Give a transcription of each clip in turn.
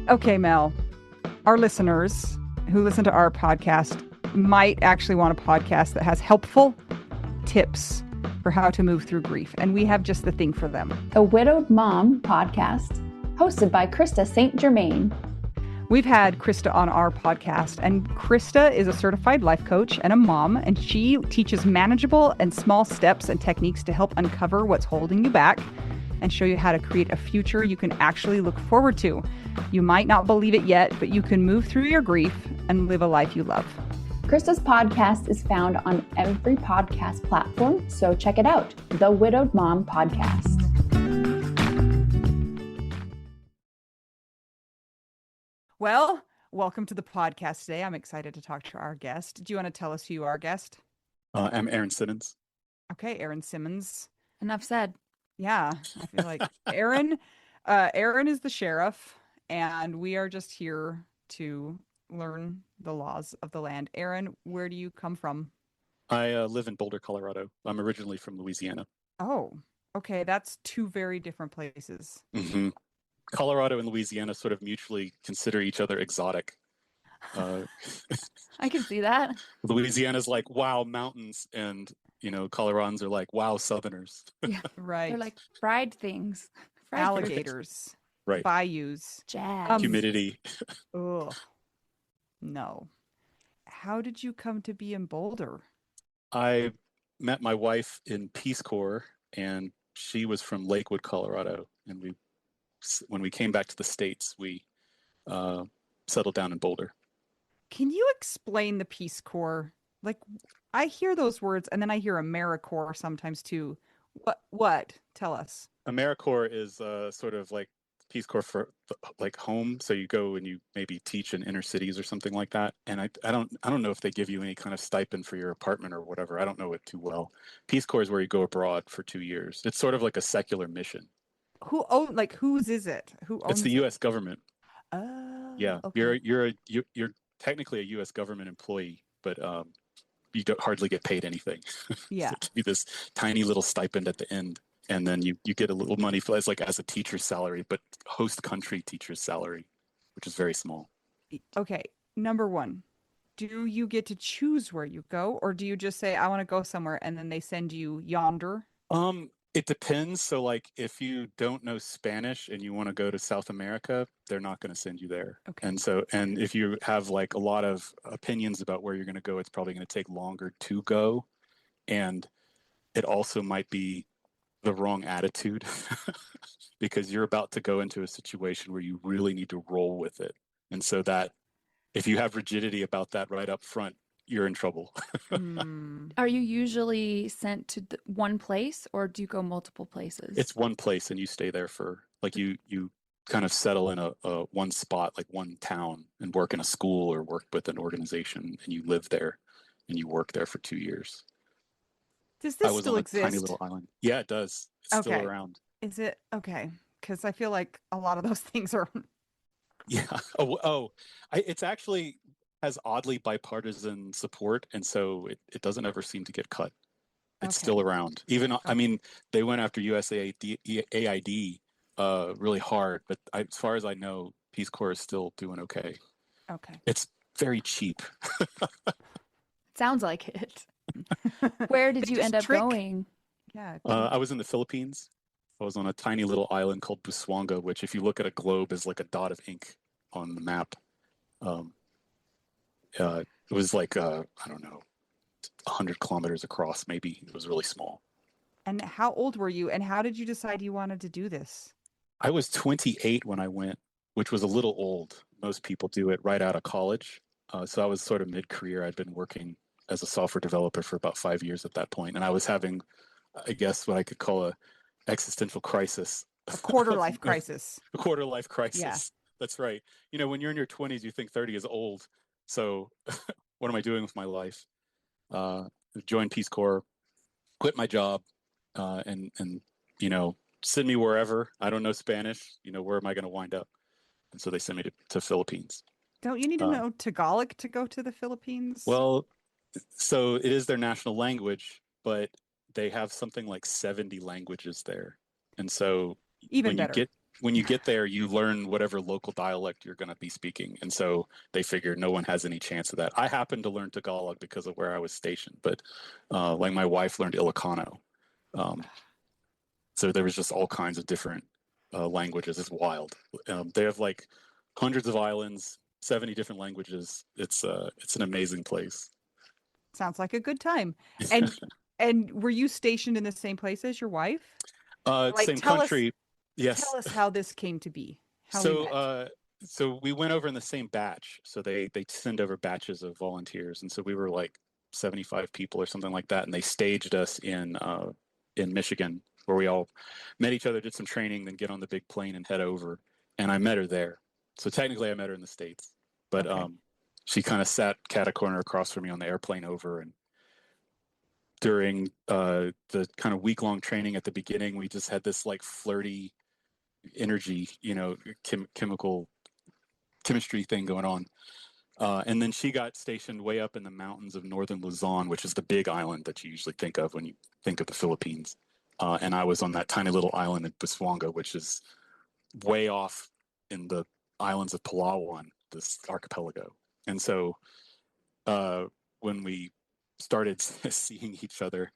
Okay, Mel, our listeners who listen to our podcast might actually want a podcast that has helpful tips for how to move through grief. And we have just the thing for them. A Widowed Mom podcast hosted by Krista St. Germain. We've had Krista on our podcast, and Krista is a certified life coach and a mom, and she teaches manageable and small steps and techniques to help uncover what's holding you back and show you how to create a future you can actually look forward to. You might not believe it yet, but you can move through your grief and live a life you love. Krista's podcast is found on every podcast platform, so check it out. The Widowed Mom Podcast. Well, welcome to the podcast today. I'm excited to talk to our guest. Do you want to tell us who you are, guest? I'm Aaron Simmons. Okay, Aaron Simmons. Enough said. Yeah, I feel like Aaron is the sheriff, and we are just here to learn the laws of the land. Aaron, where do you come from? I live in Boulder, Colorado. I'm originally from Louisiana. Oh, okay. That's two very different places. Mm-hmm. Colorado and Louisiana sort of mutually consider each other exotic. I can see that. Louisiana's like, wow, mountains, and Coloradans are like, wow, Southerners. Yeah, Right. they're like fried things. Fried Alligators. Right. Bayous. Jazz. Humidity. Ugh. No. How did you come to be in Boulder? I met my wife in Peace Corps, and she was from Lakewood, Colorado, and when we came back to the States, we settled down in Boulder. Can you explain the Peace Corps? Like, I hear those words, and then I hear AmeriCorps sometimes too. What? Tell us. AmeriCorps is sort of like Peace Corps for like home. So you go and you maybe teach in inner cities or something like that. And I don't know if they give you any kind of stipend for your apartment or whatever. I don't know it too well. Peace Corps is where you go abroad for 2 years. It's sort of like a secular mission. Whose is it? Who owns It's the U.S. government. Oh, Yeah, okay. you're technically a U.S. government employee, but you don't hardly get paid anything. Yeah. They give you this tiny little stipend at the end, and then you get a little money for as a teacher's salary, but host country teacher's salary, which is very small. Okay. Number one, do you get to choose where you go, or do you just say, I want to go somewhere, and then they send you yonder? It depends. So like if you don't know Spanish and you want to go to South America, they're not going to send you there. Okay. And if you have like a lot of opinions about where you're going to go, it's probably going to take longer to go. And it also might be the wrong attitude because you're about to go into a situation where you really need to roll with it. And so that if you have rigidity about that right up front, you're in trouble. Are you usually sent to one place, or do you go multiple places? It's one place and you stay there for like you kind of settle in a one spot, like one town, and work in a school or work with an organization, and you live there and you work there for 2 years. Does I this was still on a exist? tiny little island. Yeah, it does. It's still around. Is it? Okay. Because I feel like a lot of those things are. Yeah. It's actually has oddly bipartisan support, and so it doesn't ever seem to get cut. It's still around. Even I mean, they went after USAID really hard, but as far as I know, Peace Corps is still doing okay. Okay. It's very cheap. Sounds like it. Where did you end up going? Yeah. I was in the Philippines. I was on a tiny little island called Busuanga, which if you look at a globe is like a dot of ink on the map. It was like, I don't know, 100 kilometers across, maybe. It was really small. And how old were you? And how did you decide you wanted to do this? I was 28 when I went, which was a little old. Most people do it right out of college. So I was sort of mid-career. I'd been working as a software developer for about 5 years at that point. And I was having, I guess, what I could call a existential crisis. A quarter life crisis. A quarter life crisis. Yeah. That's right. When you're in your 20s, you think 30 is old. So what am I doing with my life? Joined Peace Corps, quit my job, and send me wherever. I don't know Spanish. Where am I going to wind up? And so they sent me to Philippines. Don't you need to know Tagalog to go to the Philippines? Well, so it is their national language, but they have something like 70 languages there. And so Even when better. you get when you get there, you learn whatever local dialect you're going to be speaking. And so they figured no one has any chance of that. I happened to learn Tagalog because of where I was stationed, but like my wife learned Ilocano. So there was just all kinds of different languages. It's wild. They have like hundreds of islands, 70 different languages. It's an amazing place. Sounds like a good time. And were you stationed in the same place as your wife? Same country. Yes. Tell us how this came to be. How we met. So we went over in the same batch. So they send over batches of volunteers, and so we were like 75 people or something like that, and they staged us in Michigan, where we all met each other, did some training, then get on the big plane and head over. And I met her there. So technically, I met her in the States, but Okay. she kind of sat cat a corner across from me on the airplane over, and during the kind of week-long training at the beginning, we just had this like flirty energy, chemistry thing going on. And then she got stationed way up in the mountains of northern Luzon, which is the big island that you usually think of when you think of the Philippines. And I was on that tiny little island in Busuanga, which is way off in the islands of Palawan, this archipelago. And so when we started seeing each other,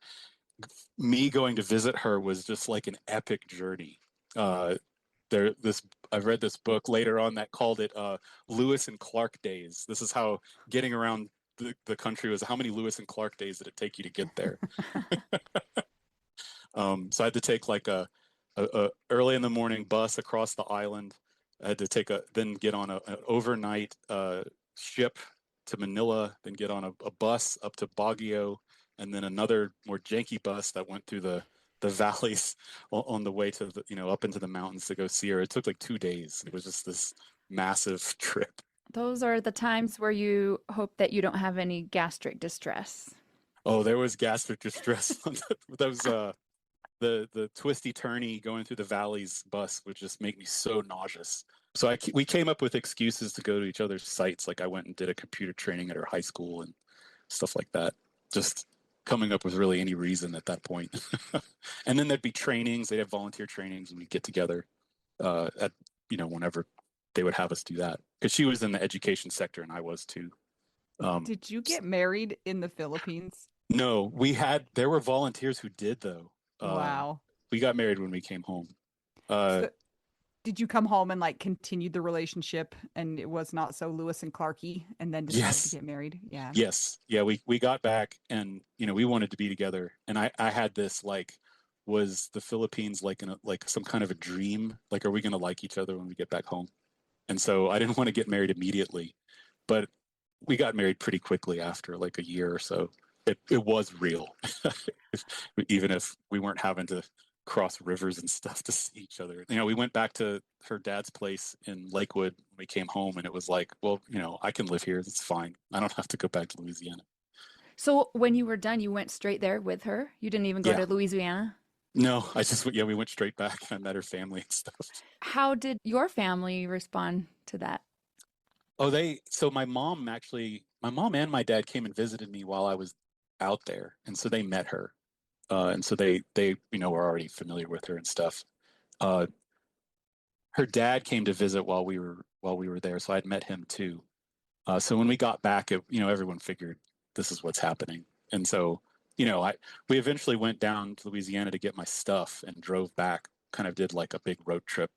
me going to visit her was just like an epic journey. I've read this book later on that called it Lewis and Clark days. This is how getting around the country was. How many Lewis and Clark days did it take you to get there? So I had to take like a early in the morning bus across the island. I had to then get on an overnight ship to Manila, then get on a bus up to Baguio, and then another more janky bus that went through the valleys on the way to up into the mountains to go see her. It took like 2 days. It was just this massive trip. Those are the times where you hope that you don't have any gastric distress. Oh, there was gastric distress. That was the twisty turny going through the valleys bus would just make me so nauseous. So we came up with excuses to go to each other's sites. Like I went and did a computer training at her high school and stuff like that. Just coming up with really any reason at that point. And then there'd be trainings. They'd have volunteer trainings, and we'd get together whenever they would have us do that. Because she was in the education sector, and I was too. Did you get married in the Philippines? No, there were volunteers who did, though. Wow. We got married when we came home. Did you come home and like continued the relationship, and it was not so Lewis and Clarky, and then decided to get married? Yeah. Yes. Yeah. We got back, and we wanted to be together. And I had this like, was the Philippines like some kind of a dream? Like, are we going to like each other when we get back home? And so I didn't want to get married immediately, but we got married pretty quickly after like a year or so. It was real, even if we weren't having to cross rivers and stuff to see each other. We went back to her dad's place in Lakewood when we came home, and it was like, well, I can live here. It's fine. I don't have to go back to Louisiana. So when you were done, you went straight there with her? You didn't even go to Louisiana? No, we went straight back. I met her family and stuff. How did your family respond to that? Oh, so my mom and my dad came and visited me while I was out there. And so they met her. And so they were already familiar with her and stuff. Her dad came to visit while we were there. So I'd met him too. So when we got back, everyone figured this is what's happening. And so, we eventually went down to Louisiana to get my stuff and drove back, kind of did like a big road trip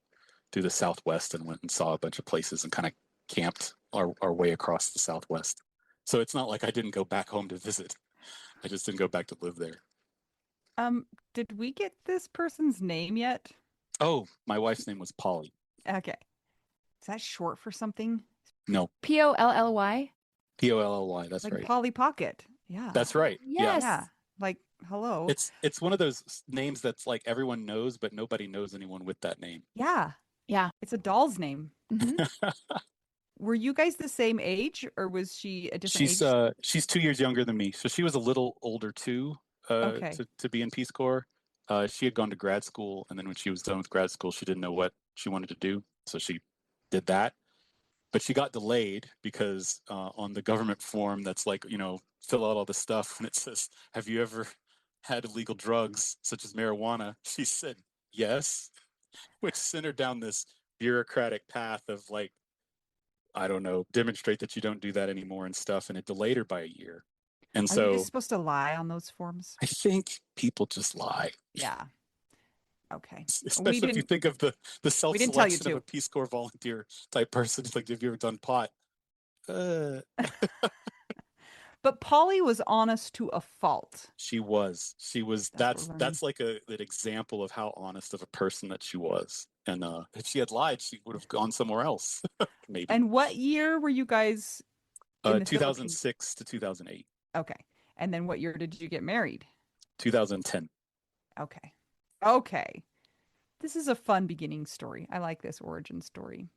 through the Southwest and went and saw a bunch of places and kind of camped our way across the Southwest. So it's not like I didn't go back home to visit. I just didn't go back to live there. Did we get this person's name yet? Oh, my wife's name was Polly. Okay. Is that short for something? No. Polly? Polly, that's like right. Polly Pocket. Yeah. That's right. Yes. Yeah. Like, hello. It's one of those names that's like everyone knows, but nobody knows anyone with that name. Yeah. Yeah. It's a doll's name. Mm-hmm. Were you guys the same age, or was she a different age? She's 2 years younger than me, so she was a little older too. Okay. To be in Peace Corps. She had gone to grad school, and then when she was done with grad school, she didn't know what she wanted to do, so she did that. But she got delayed because on the government form that's like, fill out all the stuff, and it says, have you ever had illegal drugs such as marijuana? She said yes. which sent her down this bureaucratic path of like, I don't know, demonstrate that you don't do that anymore and stuff. And it delayed her by a year. And Are you so just supposed to lie on those forms? I think people just lie. Yeah. Okay. Especially if you think of the We didn't tell you self-selection of to. a Peace Corps volunteer type person. It's like, have you ever done pot? But Polly was honest to a fault. She was. That's what we're learning. That's like an example of how honest of a person that she was. And if she had lied, she would have gone somewhere else. Maybe. And what year were you guys in the 2006 to 2008. Okay. And then what year did you get married? 2010. Okay. Okay. This is a fun beginning story. I like this origin story.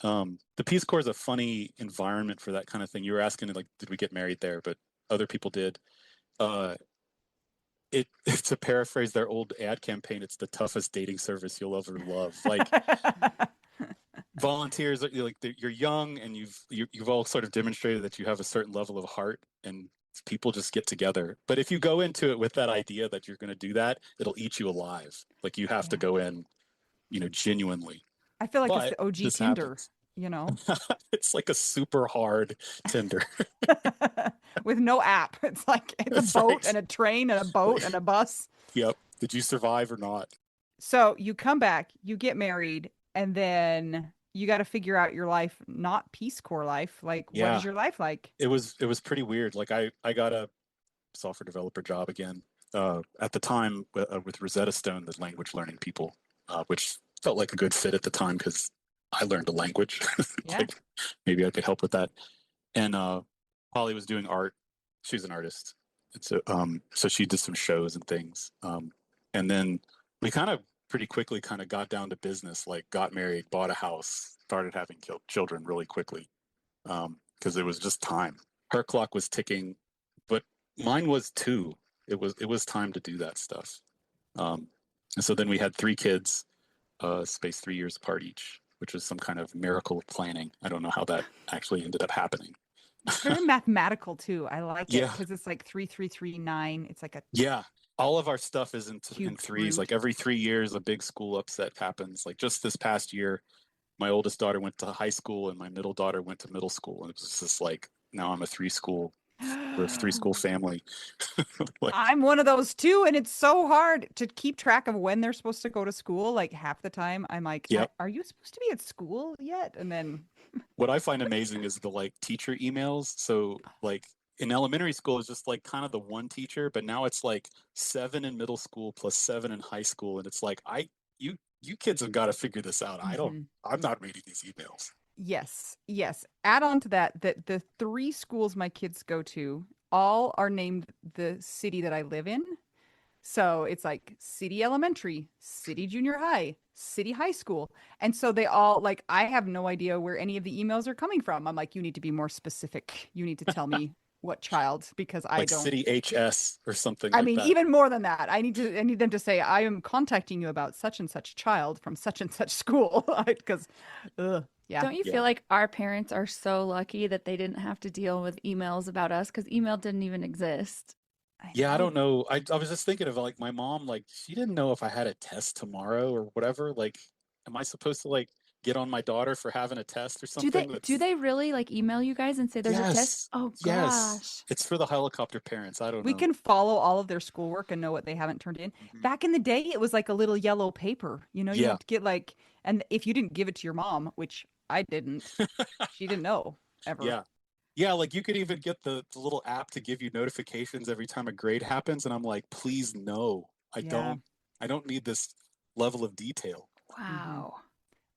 The Peace Corps is a funny environment for that kind of thing. You were asking, like, did we get married there? But other people did. To paraphrase their old ad campaign, it's the toughest dating service you'll ever love. Like, volunteers, like, you're young and you've all sort of demonstrated that you have a certain level of heart, and people just get together. But if you go into it with that idea that you're going to do that, it'll eat you alive. Like, you have to go in, genuinely. I feel like But it's the OG this Tinder, happens. It's like a super hard Tinder. with no app. It's like it's a boat and a train and a boat and a bus. Yep. Did you survive or not? So you come back, you get married, and then you got to figure out your life, not Peace Corps life. Like, what is your life like? It was pretty weird. Like, I got a software developer job again at the time with Rosetta Stone, the language learning people, which felt like a good fit at the time because I learned a language. Like, maybe I could help with that. And Polly was doing art. She's an artist. And so she did some shows and things. And then we kind of pretty quickly kind of got down to business, like got married, bought a house, started having children really quickly because it was just time. Her clock was ticking, but mine was too. It was time to do that stuff. And so then we had 3 kids, spaced 3 years apart each, which was some kind of miracle of planning. I don't know how that actually ended up happening. It's very mathematical too. I like it because it's like 3, 3, 3, 9. It's like a all of our stuff is in threes. Like every 3 years, a big school upset happens. Like just this past year, my oldest daughter went to high school and my middle daughter went to middle school, and it was just like, now I'm a 3-school. We're a 3-school family. Like, I'm one of those too, and it's so hard to keep track of when they're supposed to go to school. Like half the time, I'm like, "Are you supposed to be at school yet?" And then, what I find amazing is the like teacher emails. So like in elementary school, it's just like kind of the one teacher, but now it's like 7 in middle school plus 7 in high school, and it's like you kids have got to figure this out. I'm not reading these emails. Yes. Add on to that the 3 schools my kids go to all are named the city that I live in. So it's like City Elementary, City Junior High, City High School. And so they all, like, I have no idea where any of the emails are coming from. I'm like, you need to be more specific. You need to tell me what child, because I don't. City HS or something. I mean, even more than that. I need them to say, I am contacting you about such and such child from such and such school. Because, Don't you feel like our parents are so lucky that they didn't have to deal with emails about us, because email didn't even exist? I don't know. I was just thinking of like my mom, like she didn't know if I had a test tomorrow or whatever. Like, am I supposed to like get on my daughter for having a test or something? Do they really like email you guys and say there's a test? Oh gosh. Yes. It's for the helicopter parents. I don't know. We can follow all of their schoolwork and know what they haven't turned in. Back in the day, it was like a little yellow paper. You have to get like, and if you didn't give it to your mom, which I didn't, she didn't know ever. Yeah, like you could even get the little app to give you notifications every time a grade happens, and I'm like, please no. I don't need this level of detail. Wow.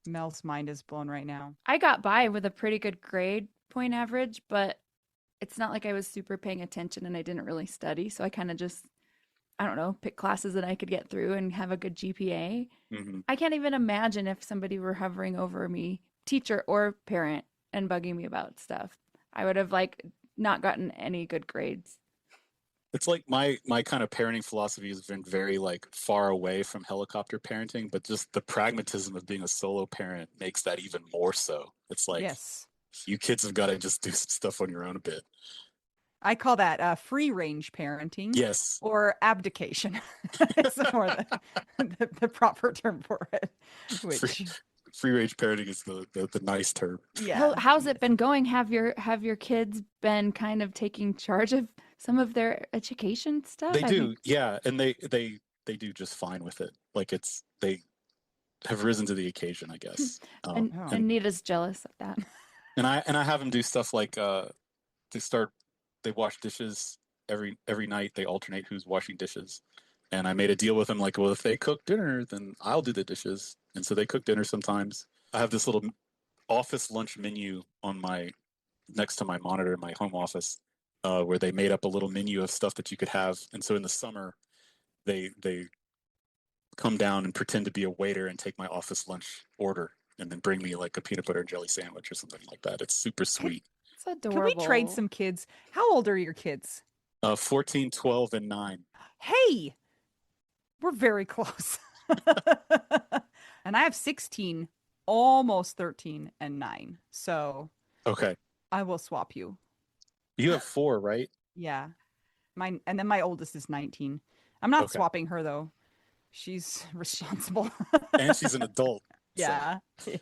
Mel's mind is blown right now. I got by with a pretty good grade point average, but it's not like I was super paying attention and I didn't really study. So I kind of just, I don't know, pick classes that I could get through and have a good GPA. I can't even imagine if somebody were hovering over me, teacher or parent, and bugging me about stuff. I would have like not gotten any good grades. It's like my kind of parenting philosophy has been very like far away from helicopter parenting, but just the pragmatism of being a solo parent makes that even more so. It's like, you kids have got to just do some stuff on your own a bit. I call that free range parenting. Yes. Or abdication. It's more the proper term for it. Free, Which, free range parenting is the nice term. yeah. How's it been going? Have your kids been kind of taking charge of some of their education stuff? They I do, think yeah, and they do just fine with it. Like they have risen to the occasion, I guess. and Oh. Anita's jealous of that. And I have them do stuff like they wash dishes every night. They alternate who's washing dishes. And I made a deal with them like, well, if they cook dinner, then I'll do the dishes. And so they cook dinner sometimes. I have this little office lunch menu on my next to my monitor in my home office, where they made up a little menu of stuff that you could have. And so in the summer, they come down and pretend to be a waiter and take my office lunch order and then bring me like a peanut butter and jelly sandwich or something like that. It's super sweet. It's adorable. Can we trade some kids? How old are your kids? 14, 12, and 9. Hey, we're very close. And I have 16, almost 13, and 9. So Okay. I will swap you. You have 4, right? Yeah. And then my oldest is 19. I'm not Okay. swapping her though. She's responsible. And she's an adult. Yeah. Yeah.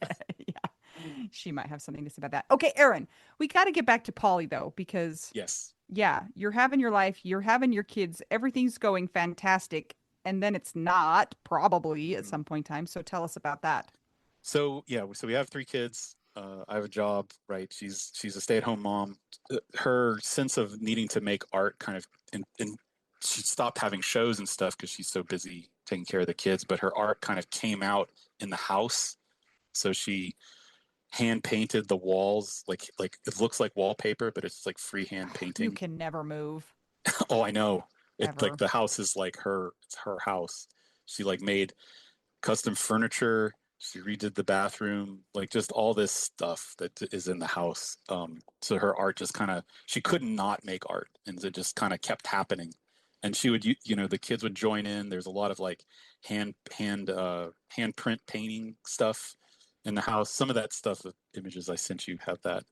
She might have something to say about that. Okay, Aaron, we got to get back to Polly though, because Yes. yeah, you're having your life, you're having your kids, everything's going fantastic, and then it's not probably at some point in time. So tell us about that. So we have 3 kids. I have a job, right? She's a stay-at-home mom. Her sense of needing to make art kind of, and she stopped having shows and stuff because she's so busy taking care of the kids. But her art kind of came out in the house. So she hand painted the walls, like it looks like wallpaper, but it's like freehand painting. You can never move. Oh, I know. It's Ever. like the house is like it's her house. She like made custom furniture. She redid the bathroom, like just all this stuff that is in the house. So her art just kind of, she couldn't not make art, and it just kind of kept happening. And she would, the kids would join in. There's a lot of like hand print painting stuff in the house. Some of that stuff, the images I sent you have that,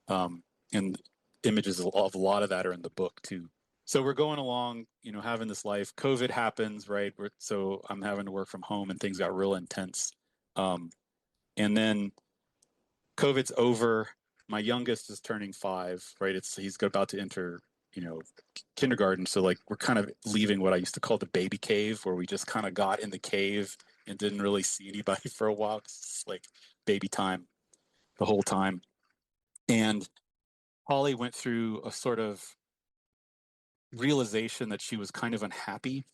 and images of a lot of that are in the book too. So we're going along, having this life. COVID happens, right? So I'm having to work from home, and things got real intense. And then COVID's over. My youngest is turning 5, right? He's about to enter, kindergarten. So like we're kind of leaving what I used to call the baby cave, where we just kind of got in the cave and didn't really see anybody for a while. It's like baby time the whole time. And Holly went through a sort of realization that she was kind of unhappy.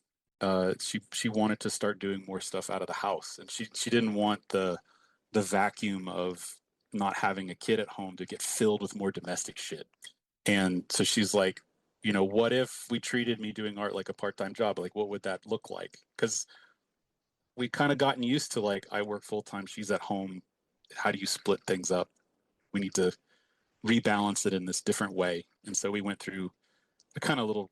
She wanted to start doing more stuff out of the house, and she didn't want the vacuum of not having a kid at home to get filled with more domestic shit. And so she's like, what if we treated me doing art like a part-time job? Like, what would that look like? Because we kind of gotten used to, like, I work full-time, she's at home. How do you split things up? We need to rebalance it in this different way. And so we went through a kind of little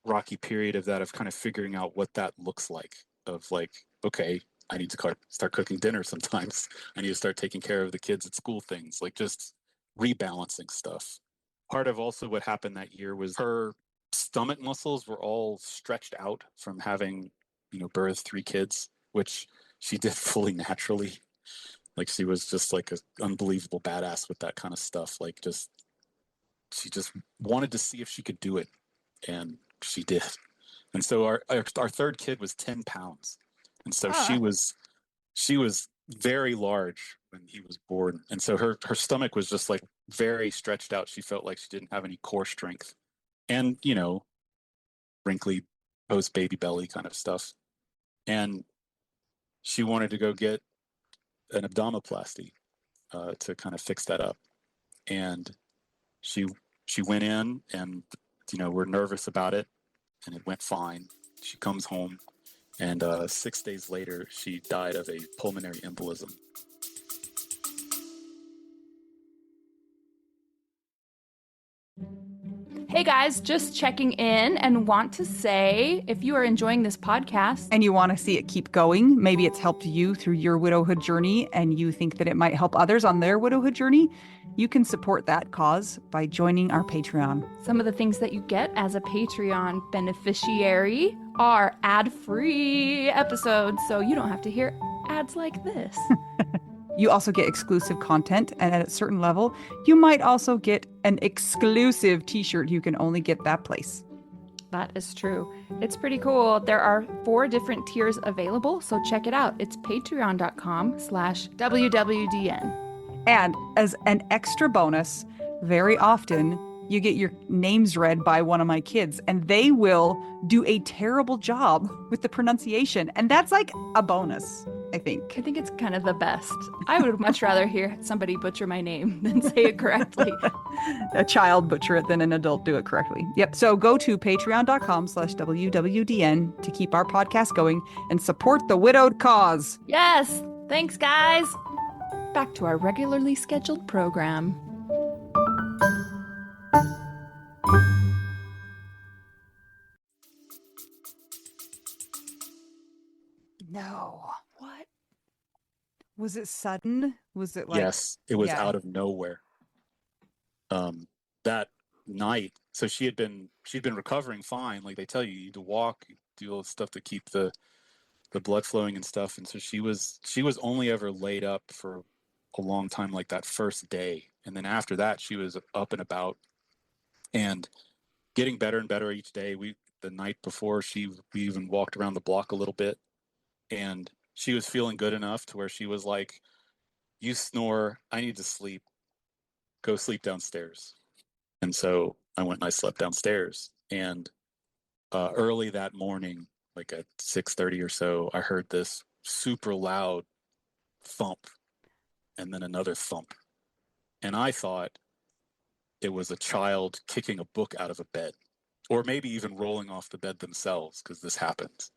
rocky period of that, of kind of figuring out what that looks like, of like, okay, I need to start cooking dinner sometimes. I need to start taking care of the kids at school things, like just rebalancing stuff. Part of also what happened that year was her stomach muscles were all stretched out from having, birthed 3 kids, which she did fully naturally. Like she was just like an unbelievable badass with that kind of stuff. Like she just wanted to see if she could do it. And she did. And so our 3rd kid was 10 pounds. And so she was very large when he was born. And so her stomach was just like very stretched out. She felt like she didn't have any core strength, and, wrinkly post baby belly kind of stuff. And she wanted to go get an abdominoplasty to kind of fix that up. And she went in, and, we're nervous about it, and it went fine. She comes home, and 6 days later, she died of a pulmonary embolism. Hey guys, just checking in and want to say if you are enjoying this podcast and you want to see it keep going, maybe it's helped you through your widowhood journey and you think that it might help others on their widowhood journey, you can support that cause by joining our Patreon. Some of the things that you get as a Patreon beneficiary are ad-free episodes, so you don't have to hear ads like this. You also get exclusive content, and at a certain level, you might also get an exclusive t-shirt you can only get that place. That is true. It's pretty cool. There are 4 different tiers available, so check it out. It's patreon.com/WWDN. And as an extra bonus, very often you get your names read by one of my kids, and they will do a terrible job with the pronunciation. And that's like a bonus, I think. I think it's kind of the best. I would much rather hear somebody butcher my name than say it correctly. A child butcher it than an adult do it correctly. Yep. So go to patreon.com/WWDN to keep our podcast going and support the widowed cause. Yes. Thanks, guys. Back to our regularly scheduled program. No. What? Was it sudden? Was it like... Yes, it was Yeah. out of nowhere. That night, so she'd been recovering fine. Like they tell you, you need to walk, you do all the stuff to keep the blood flowing and stuff. And so she was only ever laid up for a long time, like that first day. And then after that, she was up and about and getting better and better each day. The night before, we even walked around the block a little bit, and she was feeling good enough to where she was like, "You snore, I need to sleep. Go sleep downstairs." And so I went and I slept downstairs. And early that morning, like at 6:30 or so, I heard this super loud thump and then another thump. And I thought it was a child kicking a book out of a bed, or maybe even rolling off the bed themselves, because this happens.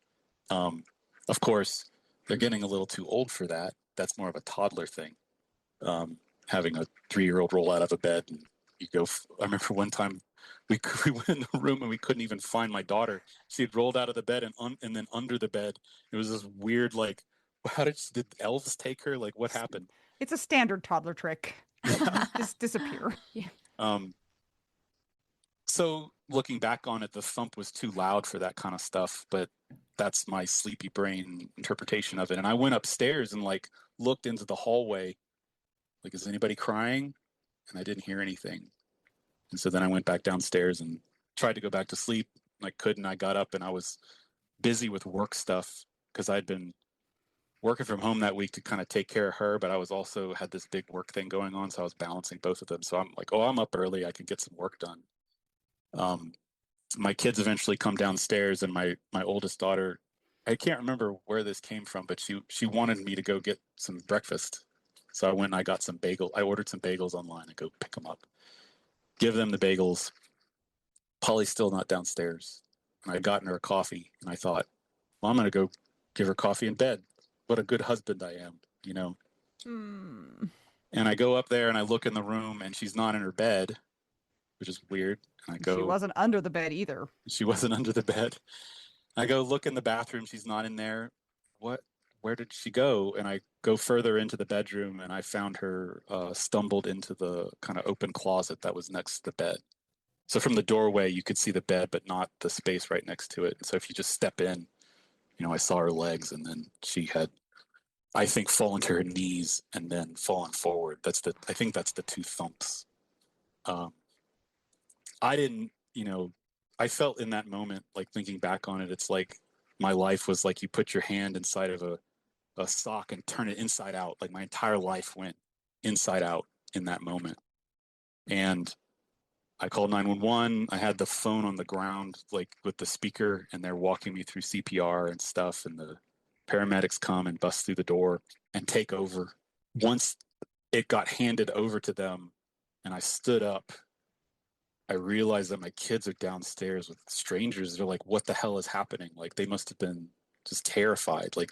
Of course, they're getting a little too old for that. That's more of a toddler thing. Having a 3-year-old roll out of a bed, and you go. I remember one time we went in the room and we couldn't even find my daughter. She had rolled out of the bed and then under the bed. It was this weird, like, how did elves take her? Like, what happened? It's a standard toddler trick. Just disappear. So looking back on it, the thump was too loud for that kind of stuff, but that's my sleepy brain interpretation of it. And I went upstairs and like looked into the hallway, like, is anybody crying? And I didn't hear anything. And so then I went back downstairs and tried to go back to sleep. I couldn't. I got up and I was busy with work stuff because I'd been working from home that week to kind of take care of her, but I was also had this big work thing going on, so I was balancing both of them. So I'm like, oh, I'm up early, I can get some work done. My kids eventually come downstairs, and my oldest daughter, I can't remember where this came from, but she wanted me to go get some breakfast. So I went and I got some I ordered some bagels online and go pick them up, give them the bagels. Polly's still not downstairs. And I gotten her a coffee, and I thought, well, I'm going to go give her coffee in bed. What a good husband I am, you know? And I go up there and I look in the room, and she's not in her bed, which is weird. And I go, She wasn't under the bed either. She wasn't under the bed. I go look in the bathroom. She's not in there. Where did she go? And I go further into the bedroom, and I found her stumbled into the kind of open closet that was next to the bed. So from the doorway, you could see the bed, but not the space right next to it. So if you just step in, you know, I saw her legs, and then she had, I think, fallen to her knees and then fallen forward. I think that's the 2 thumps. I didn't, you know, I felt in that moment, like thinking back on it, it's like my life was like you put your hand inside of a sock and turn it inside out. Like my entire life went inside out in that moment. And I called 911. I had the phone on the ground, like with the speaker, and they're walking me through CPR and stuff. And the paramedics come and bust through the door and take over. Once it got handed over to them and I stood up, I realized that my kids are downstairs with strangers. They're like, what the hell is happening? Like, they must have been just terrified. Like,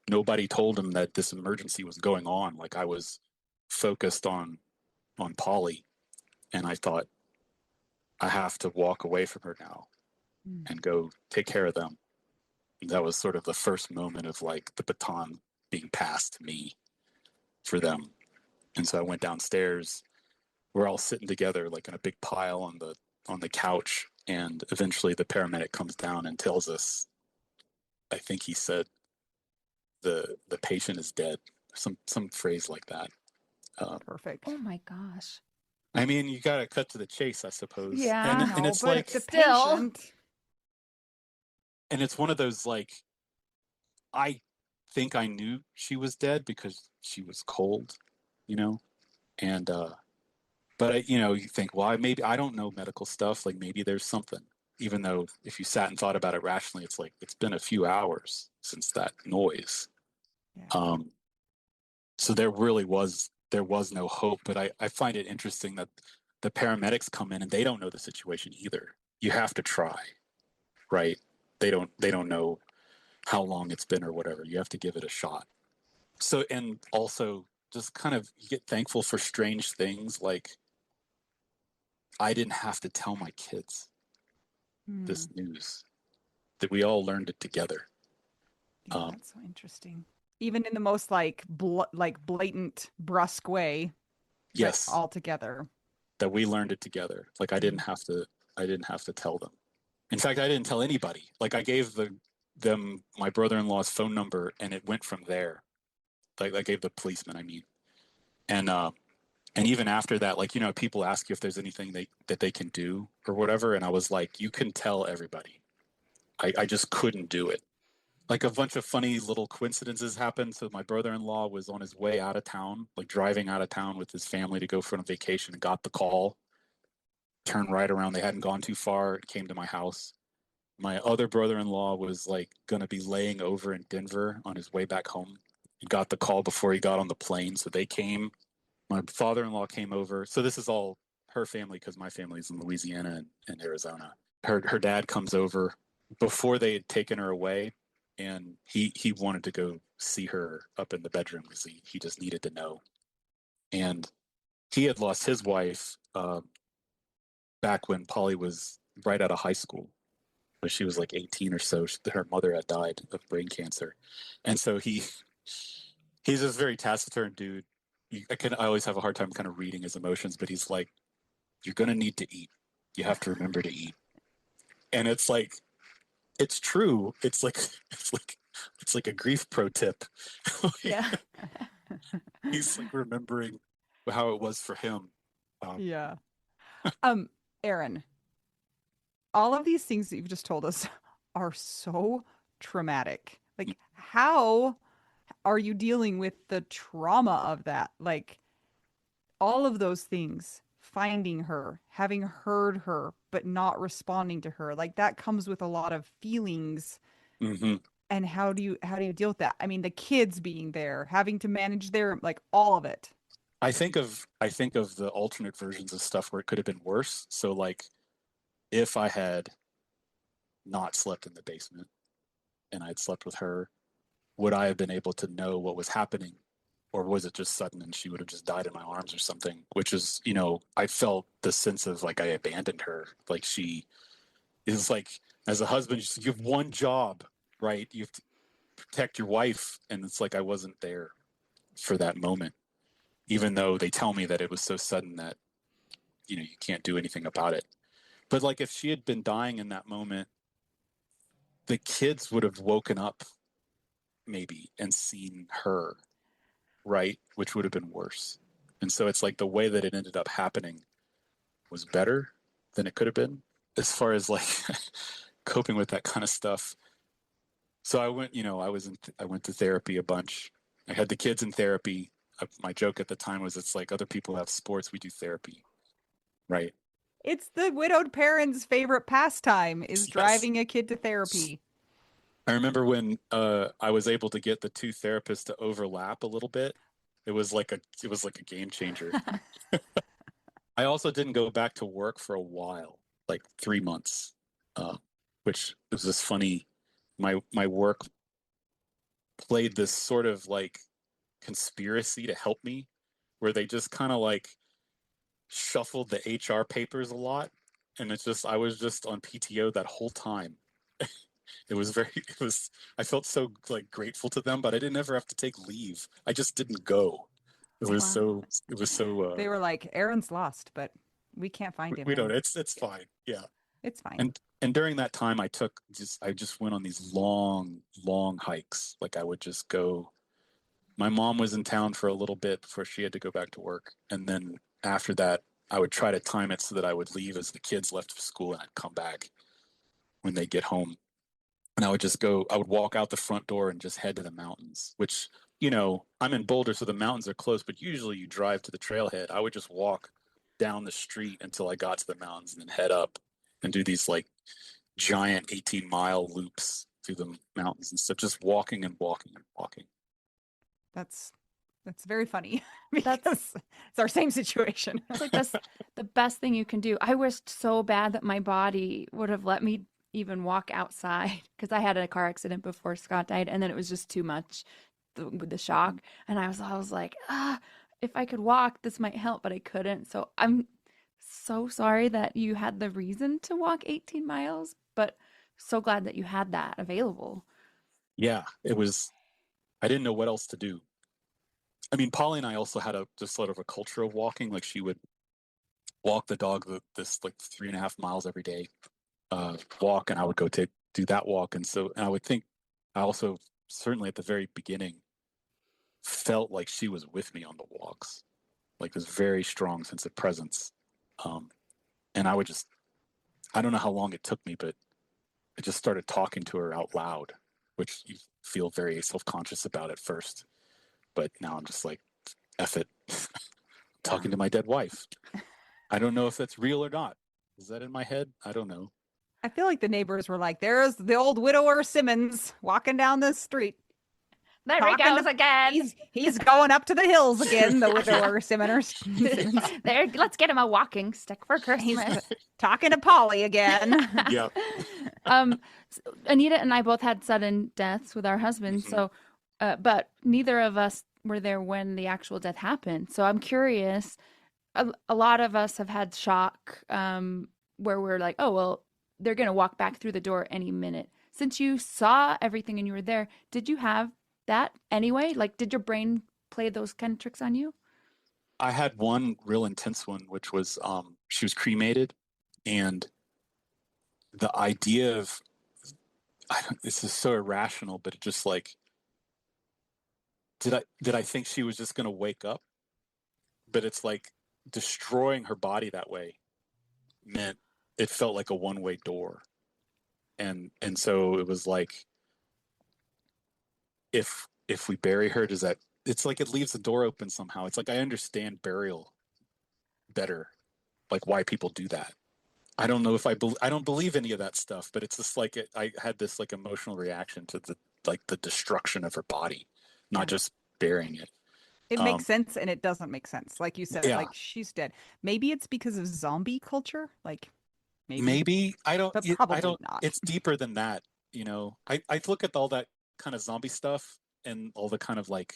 nobody told them that this emergency was going on. Like, I was focused on Polly. And I thought, I have to walk away from her now and go take care of them. And that was sort of the first moment of like the baton being passed to me for them. And so I went downstairs. We're all sitting together like in a big pile on the couch, and eventually the paramedic comes down and tells us, I think he said the patient is dead, some phrase like that. Perfect. Oh my gosh. I mean, you got to cut to the chase, I suppose. Yeah. And it's but like the Still. patient. and it's one of those like, I think I knew she was dead because she was cold, you know, and but you know, you think, well, maybe I don't know medical stuff, like maybe there's something. Even though if you sat and thought about it rationally, it's like it's been a few hours since that noise. Yeah. So there was no hope. But I find it interesting that the paramedics come in and they don't know the situation either. You have to try, right? They don't know how long it's been or whatever. You have to give it a shot. So, and also just kind of you get thankful for strange things like I didn't have to tell my kids this news, that we all learned it together. Yeah, that's so interesting. Even in the most like blatant, brusque way, but Yes, all together. that we learned it together. Like I didn't have to tell them. In fact, I didn't tell anybody. Like I gave them my brother-in-law's phone number and it went from there. Like I gave the policeman, I mean. And even after that, like, you know, people ask you if there's anything that they can do or whatever. And I was like, you can tell everybody. I just couldn't do it. Like a bunch of funny little coincidences happened. So my brother-in-law was on his way out of town, like driving out of town with his family to go for a vacation, and got the call, turned right around. They hadn't gone too far, came to my house. My other brother-in-law was like going to be laying over in Denver on his way back home. He got the call before he got on the plane. So they came. My father-in-law came over. So this is all her family because my family is in Louisiana and Arizona. Her dad comes over before they had taken her away, and he wanted to go see her up in the bedroom because he just needed to know. And he had lost his wife back when Polly was right out of high school. But she was like 18 or so. Her mother had died of brain cancer, and so he's this very taciturn dude. I always have a hard time kind of reading his emotions, but he's like, "You're gonna need to eat. You have to remember to eat." And it's like, it's true. It's like a grief pro tip. Yeah. He's like remembering how it was for him. Yeah. Aaron, all of these things that you've just told us are so traumatic. Like, how are you dealing with the trauma of that? Like, all of those things, finding her, having heard her, but not responding to her, like that comes with a lot of feelings. Mm-hmm. And how do you deal with that? I mean, the kids being there, having to manage their like all of it. I think of the alternate versions of stuff where it could have been worse. So like if I had not slept in the basement and I'd slept with her, would I have been able to know what was happening? Or was it just sudden and she would have just died in my arms or something? Which is, you know, I felt the sense of like I abandoned her. Like she is like, as a husband, you have one job, right? You have to protect your wife. And it's like I wasn't there for that moment, even though they tell me that it was so sudden that, you know, you can't do anything about it. But like if she had been dying in that moment, the kids would have woken up maybe and seen her, right? Which would have been worse. And so it's like the way that it ended up happening was better than it could have been as far as like coping with that kind of stuff. So I went, you know, I went to therapy a bunch. I had the kids in therapy. My joke at the time was it's like other people have sports, we do therapy, right? It's the widowed parent's favorite pastime is Yes. driving a kid to therapy. I remember when I was able to get the two therapists to overlap a little bit. It was like a game changer. I also didn't go back to work for a while, like 3 months, which was this funny. My work played this sort of like conspiracy to help me, where they just kind of like shuffled the HR papers a lot. And it's just, I was just on PTO that whole time. I felt so like grateful to them, but I didn't ever have to take leave. I just didn't go. Wow. It was so, They were like, Aaron's lost, but we can't find him we don't, now. it's fine. Yeah. It's fine. And during that time I just went on these long hikes. Like I would just go, my mom was in town for a little bit before she had to go back to work. And then after that, I would try to time it so that I would leave as the kids left school and I'd come back when they get home. And I would walk out the front door and just head to the mountains, which, I'm in Boulder, so the mountains are close, but usually you drive to the trailhead. I would just walk down the street until I got to the mountains and then head up and do these like giant 18-mile loops through the mountains and stuff, just walking and walking and walking. That's very funny That's because it's our same situation. it's like that's the best thing you can do. I wished so bad that my body would have let me even walk outside because I had a car accident before Scott died, and then it was just too much with the shock. And I was like, if I could walk, this might help, but I couldn't. So I'm so sorry that you had the reason to walk 18 miles, but so glad that you had that available. Yeah, I didn't know what else to do. I mean, Polly and I also had just sort of a culture of walking. Like she would walk the dog this like 3.5 miles every day, walk, and I would go do that walk. And I would think I also certainly at the very beginning felt like she was with me on the walks, like this very strong sense of presence. And I don't know how long it took me, but I just started talking to her out loud, which you feel very self-conscious about at first. But now I'm just like, F it, talking to my dead wife. I don't know if that's real or not. Is that in my head? I don't know. I feel like the neighbors were like, there's the old widower Simmons walking down the street. There he goes again. He's going up to the hills again, the widower Simmons. There, let's get him a walking stick for Christmas. Talking to Polly again. Yeah. Anita and I both had sudden deaths with our husbands, so but neither of us were there when the actual death happened. So I'm curious. A lot of us have had shock where we're like, oh, well, they're going to walk back through the door any minute. Since you saw everything and you were there, did you have that anyway? Like, did your brain play those kind of tricks on you? I had one real intense one, which was she was cremated, and the idea of this is so irrational, but it just like did I think she was just going to wake up? But it's like destroying her body that way meant it felt like a one-way door, and so it was like if we bury her, does that? It's like it leaves the door open somehow. It's like I understand burial better, like why people do that. I don't know if I don't believe any of that stuff, but it's just like I had this like emotional reaction to the destruction of her body, not just burying it. It makes sense and it doesn't make sense. Like you said, Yeah. like she's dead. Maybe it's because of zombie culture. Like maybe I don't. But I probably don't. not. It's deeper than that. I look at all that kind of zombie stuff and all the kind of like,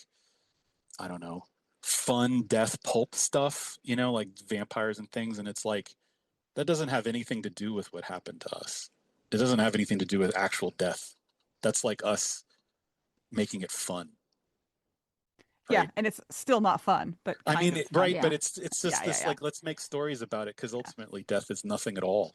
I don't know, fun death pulp stuff, like vampires and things. And it's like, that doesn't have anything to do with what happened to us. It doesn't have anything to do with actual death. That's like us making it fun. Right? Yeah, and it's still not fun, but I mean, right, yeah. but it's just this like, let's make stories about it, because ultimately death is nothing at all.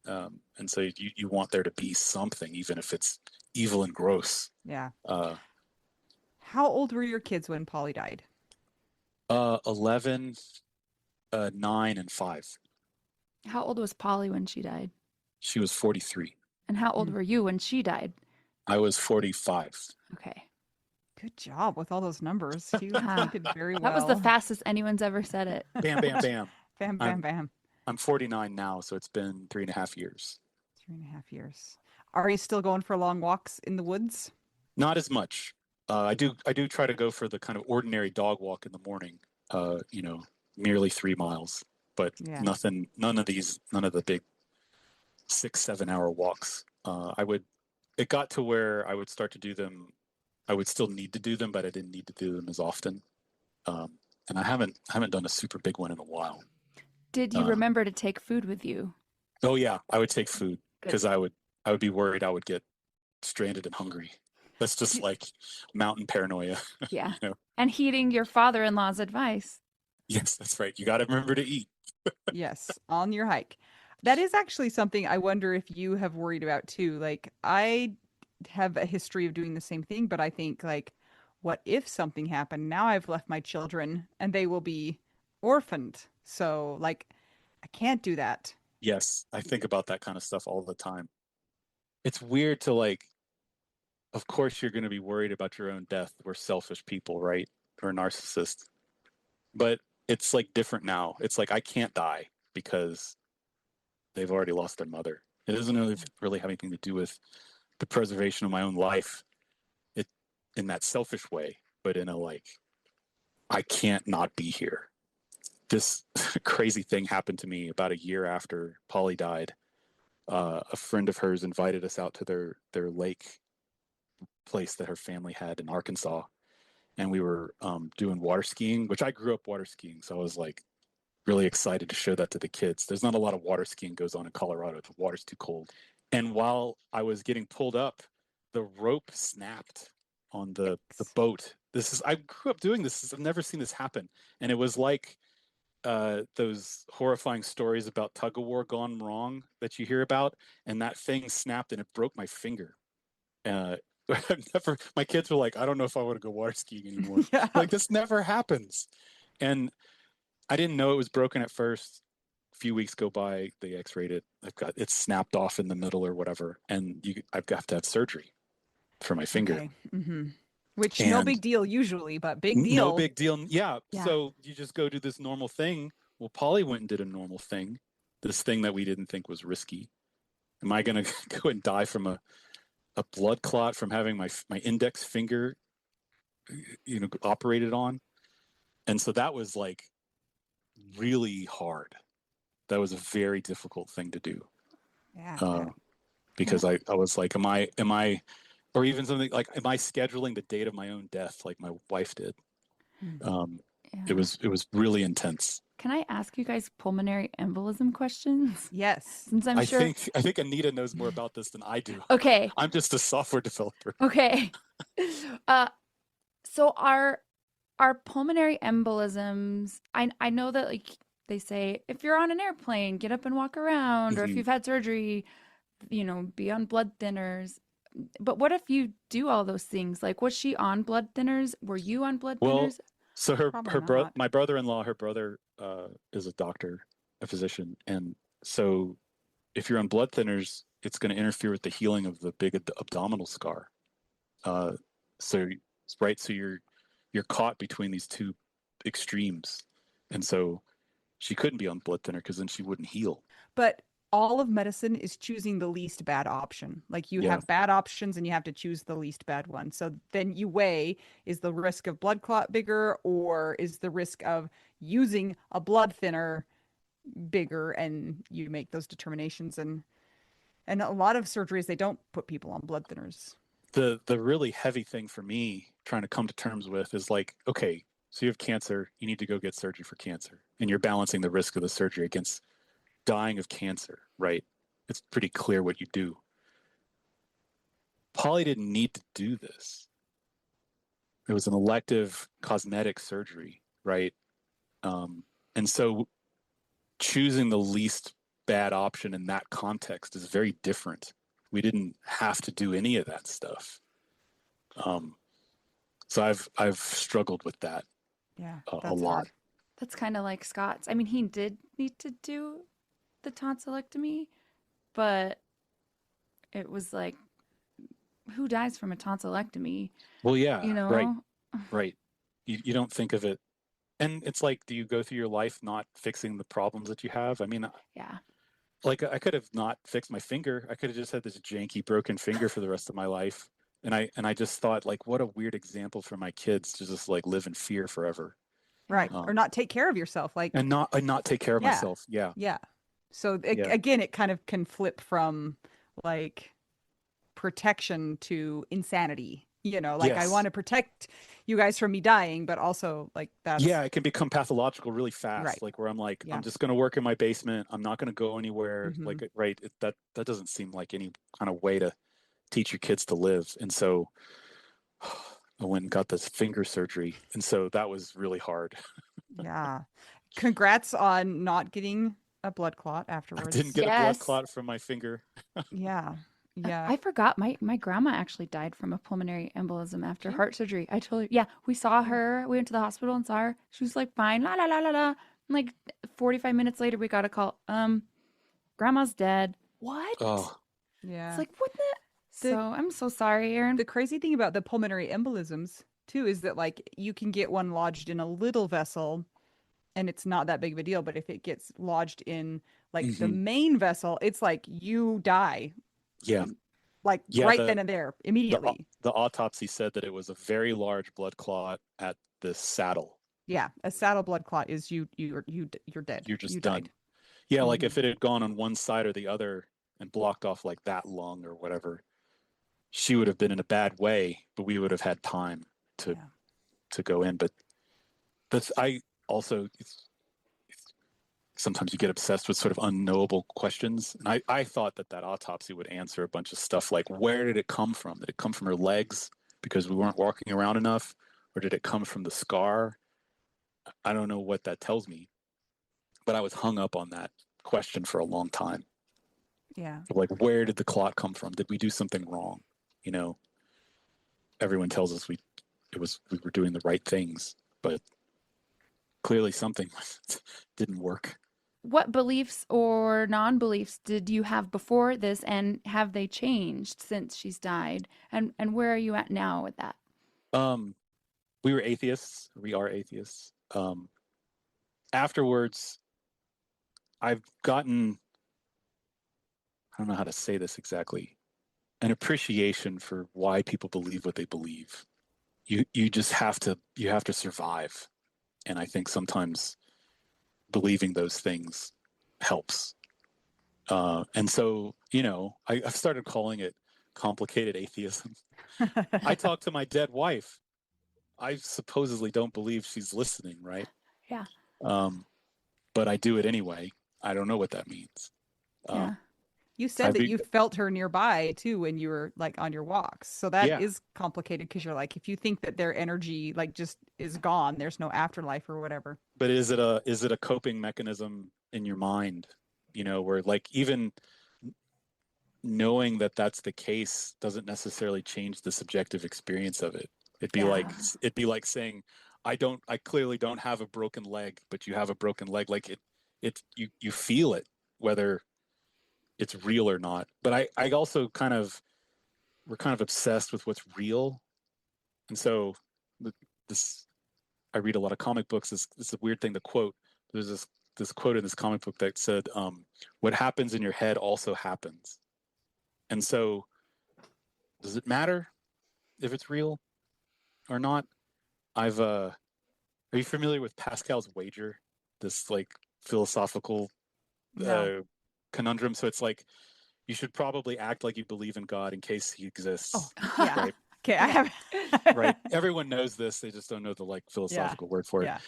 And so you want there to be something, even if it's evil and gross. Yeah. How old were your kids when Polly died? 11, 9, and 5. How old was Polly when she died? She was 43. And how old were you when she died? I was 45. Okay. Good job with all those numbers. You did very well. That was the fastest anyone's ever said it. Bam, bam, bam. Bam, bam, bam. I'm 49 now, so it's been 3.5 years. 3.5 years. Are you still going for long walks in the woods? Not as much. I do try to go for the kind of ordinary dog walk in the morning. Merely 3 miles, but none of the big 6-7 hour walks. It got to where I would start to do them. I would still need to do them, but I didn't need to do them as often. And I haven't done a super big one in a while. Did you remember to take food with you? Oh yeah, I would take food Good. because I would be worried I would get stranded and hungry. That's just like mountain paranoia. Yeah. You know? And heeding your father-in-law's advice. Yes, that's right. You got to remember to eat. Yes, on your hike. That is actually something I wonder if you have worried about too. Like, I have a history of doing the same thing, but I think, like, what if something happened? Now I've left my children and they will be orphaned. So, like, I can't do that. Yes, I think about that kind of stuff all the time. It's weird to like, of course, you're going to be worried about your own death. We're selfish people, right? We're narcissists. But it's like different now. It's like I can't die because they've already lost their mother. It doesn't really have anything to do with the preservation of my own life. It in that selfish way, but in a like, I can't not be here. This crazy thing happened to me about a year after Polly died. A friend of hers invited us out to their lake place that her family had in Arkansas, and we were doing water skiing, which I grew up water skiing, so I was like really excited to show that to the kids. There's not a lot of water skiing goes on in Colorado. The water's too cold. And while I was getting pulled up, the rope snapped on the boat. I grew up doing this. I've never seen this happen, and it was like those horrifying stories about tug of war gone wrong that you hear about, and that thing snapped and it broke my finger. Uh, my kids were like, I don't know if I want to go water skiing anymore. Yeah. Like, this never happens. And I didn't know it was broken at first. A few weeks go by, they x-rayed it. It's snapped off in the middle or whatever. And I've got to have surgery for my finger. Okay. Mm-hmm. Which, no And big deal usually, but big deal. no big deal. Yeah. Yeah. So you just go do this normal thing. Well, Polly went and did a normal thing, this thing that we didn't think was risky. Am I going to go and die from a blood clot from having my index finger, operated on? And so that was like really hard. That was a very difficult thing to do. Yeah. Because I was like, am I, or even something like, am I scheduling the date of my own death like my wife did? Yeah. It was really intense. Can I ask you guys pulmonary embolism questions? Yes. Since I'm sure. I think Anita knows more about this than I do. Okay. I'm just a software developer. Okay. So our pulmonary embolisms, I know that, like, they say if you're on an airplane, get up and walk around, or if Mhm. you've had surgery, be on blood thinners. But what if you do all those things? Like, was she on blood thinners? Were you on blood Well, thinners? so Probably not. my brother-in-law, her brother is a doctor, a physician, and so if you're on blood thinners, it's going to interfere with the healing of the big abdominal scar. So you're caught between these two extremes, and so she couldn't be on blood thinner because then she wouldn't heal. But all of medicine is choosing the least bad option. Like, you Yeah. have bad options and you have to choose the least bad one. So then you weigh, is the risk of blood clot bigger, or is the risk of using a blood thinner bigger? And you make those determinations. And a lot of surgeries, they don't put people on blood thinners. The really heavy thing for me trying to come to terms with is like, okay, so you have cancer, you need to go get surgery for cancer, and you're balancing the risk of the surgery against dying of cancer, right? It's pretty clear what you do. Polly didn't need to do this. It was an elective cosmetic surgery, right? And so choosing the least bad option in that context is very different. We didn't have to do any of that stuff. So I've struggled with that Yeah, a that's lot. hard. That's kind of like Scott's. I mean, he did need to do the tonsillectomy, but it was like, who dies from a tonsillectomy? Well, yeah, Right. right. You don't think of it. And it's like, do you go through your life not fixing the problems that you have? I mean, Yeah. like, I could have not fixed my finger. I could have just had this janky broken finger for the rest of my life. And I just thought, like, what a weird example for my kids to just like live in fear forever. Right. Or not take care of yourself. Like, and not take care of Yeah. myself. Yeah. yeah. So Yeah. again, it kind of can flip from like protection to insanity, like I Yes. want to protect you guys from me dying, but also like that's Yeah, it can become pathological really fast. Right. Like where I'm like, Yeah. I'm just going to work in my basement. I'm not going to go anywhere. Mhm. Like, right. That doesn't seem like any kind of way to teach your kids to live. And so I went and got this finger surgery. And so that was really hard. Yeah. Congrats on not getting a blood clot I afterwards. didn't get a blood Yes. clot from my finger. Yeah. Yeah. I forgot my grandma actually died from a pulmonary embolism after heart surgery. I totally, yeah, we saw her. We went to the hospital and saw her. She was like fine, la la la la la. And like 45 minutes later, we got a call. Grandma's dead. What? Oh, Yeah. It's like what the? The- So I'm so sorry, Aaron. The crazy thing about the pulmonary embolisms too is that like you can get one lodged in a little vessel and it's not that big of a deal, but if it gets lodged in like the main vessel, it's like you die yeah. like Yeah. right then and there immediately. The autopsy said that it was a very large blood clot at the saddle. Yeah, a saddle blood clot is you're dead. You're just You done. died. Yeah. Like Mhm. if it had gone on one side or the other and blocked off like that lung or whatever, she would have been in a bad way, but we would have had time to Yeah. to go in. But that's I also sometimes you get obsessed with sort of unknowable questions. And I thought that autopsy would answer a bunch of stuff like where did it come from? Did it come from her legs because we weren't walking around enough? Or did it come from the scar? I don't know what that tells me, but I was hung up on that question for a long time. Yeah. Like, where did the clot come from? Did we do something wrong? Everyone tells us we were doing the right things, but clearly something didn't work. What beliefs or non-beliefs did you have before this, and have they changed since she's died? And where are you at now with that? We were atheists. We are atheists. Afterwards, I've gotten, I don't know how to say this exactly, an appreciation for why people believe what they believe. You just have to survive. And I think sometimes believing those things helps. And so, I've started calling it complicated atheism. I talk to my dead wife. I supposedly don't believe she's listening, right? Yeah. But I do it anyway. I don't know what that means. Yeah. You said that you felt her nearby too when you were like on your walks. So that is complicated because you're like, if you think that their energy like just is gone, there's no afterlife or whatever. But is it a coping mechanism in your mind, where like even knowing that that's the case doesn't necessarily change the subjective experience of it. It'd be like saying, I clearly don't have a broken leg, but you have a broken leg. Like you feel it, whether it's real or not. But I also we're kind of obsessed with what's real. And so I read a lot of comic books. It's a weird thing to quote. There's this quote in this comic book that said, what happens in your head also happens. And so does it matter if it's real or not? Are you familiar with Pascal's wager? This like philosophical conundrum. So it's like, you should probably act like you believe in God in case he exists. Oh, yeah. Right? Okay, I have Right. Everyone knows this. They just don't know the like philosophical word for it. Yeah.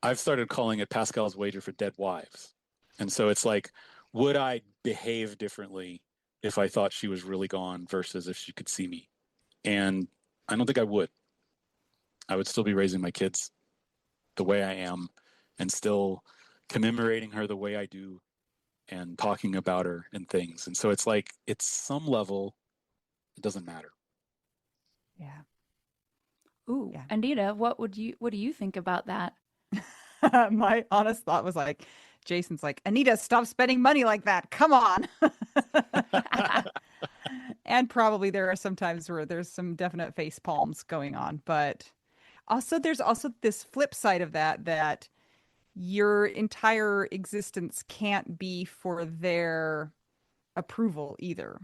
I've started calling it Pascal's wager for dead wives. And so it's like, would I behave differently if I thought she was really gone versus if she could see me? And I don't think I would. I would still be raising my kids the way I am and still commemorating her the way I do and talking about her and things. And so it's like, it's some level, it doesn't matter. Yeah. Ooh, Yeah. Anita, what do you think about that? My honest thought was like, Jason's like, Anita, stop spending money like that. Come on. And probably there are some times where there's some definite face palms going on, but there's also this flip side of that your entire existence can't be for their approval either.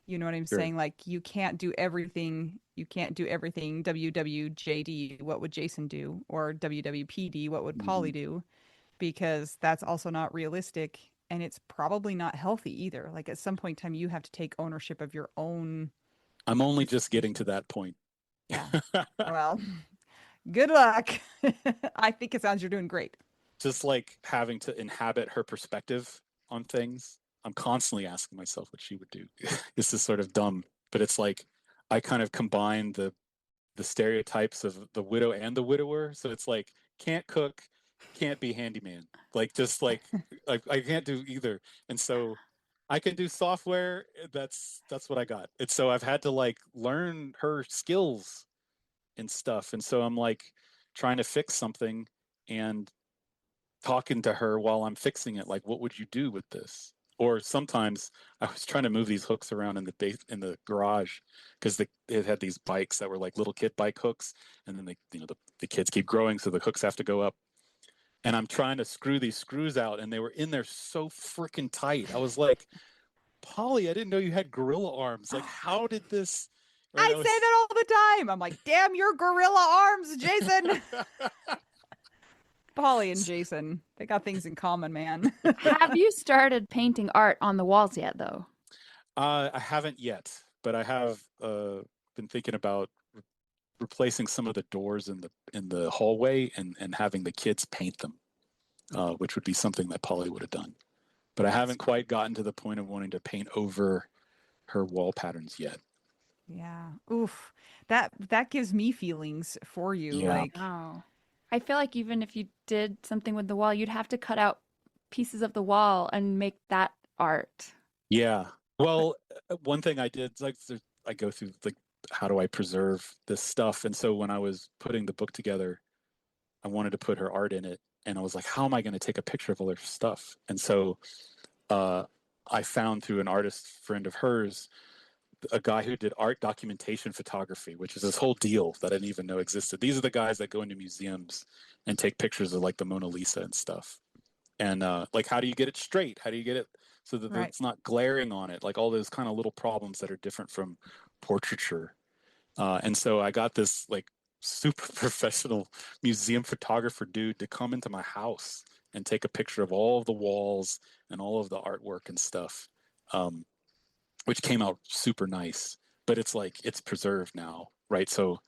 You know what I'm Sure. saying? Like you can't do everything. You can't do everything WWJD, what would Jason do? Or WWPD, what would Polly do? Because that's also not realistic. And it's probably not healthy either. Like at some point in time, you have to take ownership of your own. I'm only just getting to that point. Yeah. Well, good luck. I think it sounds you're doing great. Just like having to inhabit her perspective on things. I'm constantly asking myself what she would do. This is sort of dumb, but it's like I kind of combine the stereotypes of the widow and the widower. So it's like can't cook, can't be handyman. Like just like I can't do either. And so I can do software. That's what I got. And so I've had to like learn her skills and stuff. And so I'm like trying to fix something and talking to her while I'm fixing it. Like, what would you do with this? Or sometimes I was trying to move these hooks around in the garage because it had these bikes that were like little kid bike hooks, and then the kids keep growing, so the hooks have to go up. And I'm trying to screw these screws out, and they were in there so freaking tight. I was like, Polly, I didn't know you had gorilla arms. Like, how did this? Right? I say that all the time. I'm like, damn your gorilla arms, Jason. Polly and Jason, they got things in common, man. Have you started painting art on the walls yet, though? I haven't yet, but I have been thinking about replacing some of the doors in the hallway and having the kids paint them, which would be something that Polly would have done. But I haven't quite gotten to the point of wanting to paint over her wall patterns yet. Yeah. Oof. That gives me feelings for you. Yeah. Like, Oh. I feel like even if you did something with the wall, you'd have to cut out pieces of the wall and make that art. Yeah. Well, one thing I did, like, I go through, like, how do I preserve this stuff? And so when I was putting the book together, I wanted to put her art in it. And I was like, how am I going to take a picture of all her stuff? And so I found through an artist friend of hers, a guy who did art documentation photography, which is this whole deal that I didn't even know existed. These are the guys that go into museums and take pictures of like the Mona Lisa and stuff. And like, how do you get it straight? How do you get it so that Right. it's not glaring on it? Like all those kind of little problems that are different from portraiture. And so I got this like super professional museum photographer dude to come into my house and take a picture of all of the walls and all of the artwork and stuff. Which came out super nice, but it's like it's preserved now, right? So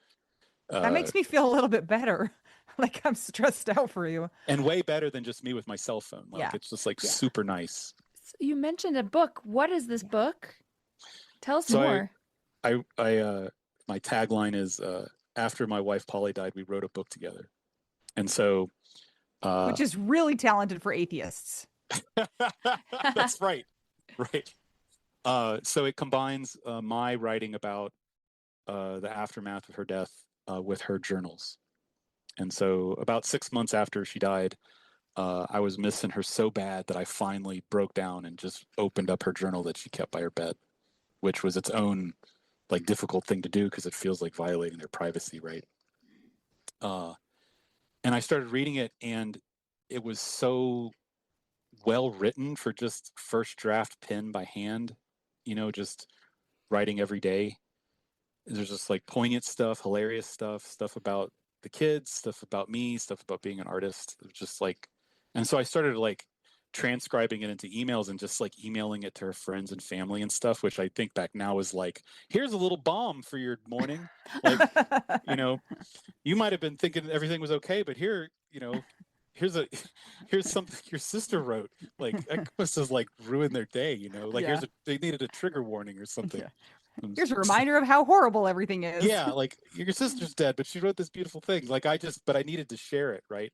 that makes me feel a little bit better. Like I'm stressed out for you. and way better than just me with my cell phone. Like Yeah. it's just like Yeah. super nice. So you mentioned a book. What is this book? Tell us So more. I my tagline is after my wife Polly died, we wrote a book together, and so Which is really talented for atheists. that's right, right. So it combines my writing about the aftermath of her death with her journals. And so about 6 months after she died, I was missing her so bad that I finally broke down and just opened up her journal that she kept by her bed, which was its own like difficult thing to do because it feels like violating their privacy, right? And I started reading it, and it was so well written for just first draft pen by hand, just writing every day. There's just like poignant stuff, hilarious stuff about the kids, stuff about me, stuff about being an artist. It was just like, and so I started like transcribing it into emails and just like emailing it to her friends and family and stuff, which I think back now is like, here's a little bomb for your morning. Like, you might have been thinking everything was okay, but here, here's something your sister wrote. Like that must have like ruined their day, like Yeah. they needed a trigger warning or something. Yeah. Here's a reminder of how horrible everything is. Yeah, like your sister's dead, but she wrote this beautiful thing. Like but I needed to share it, right?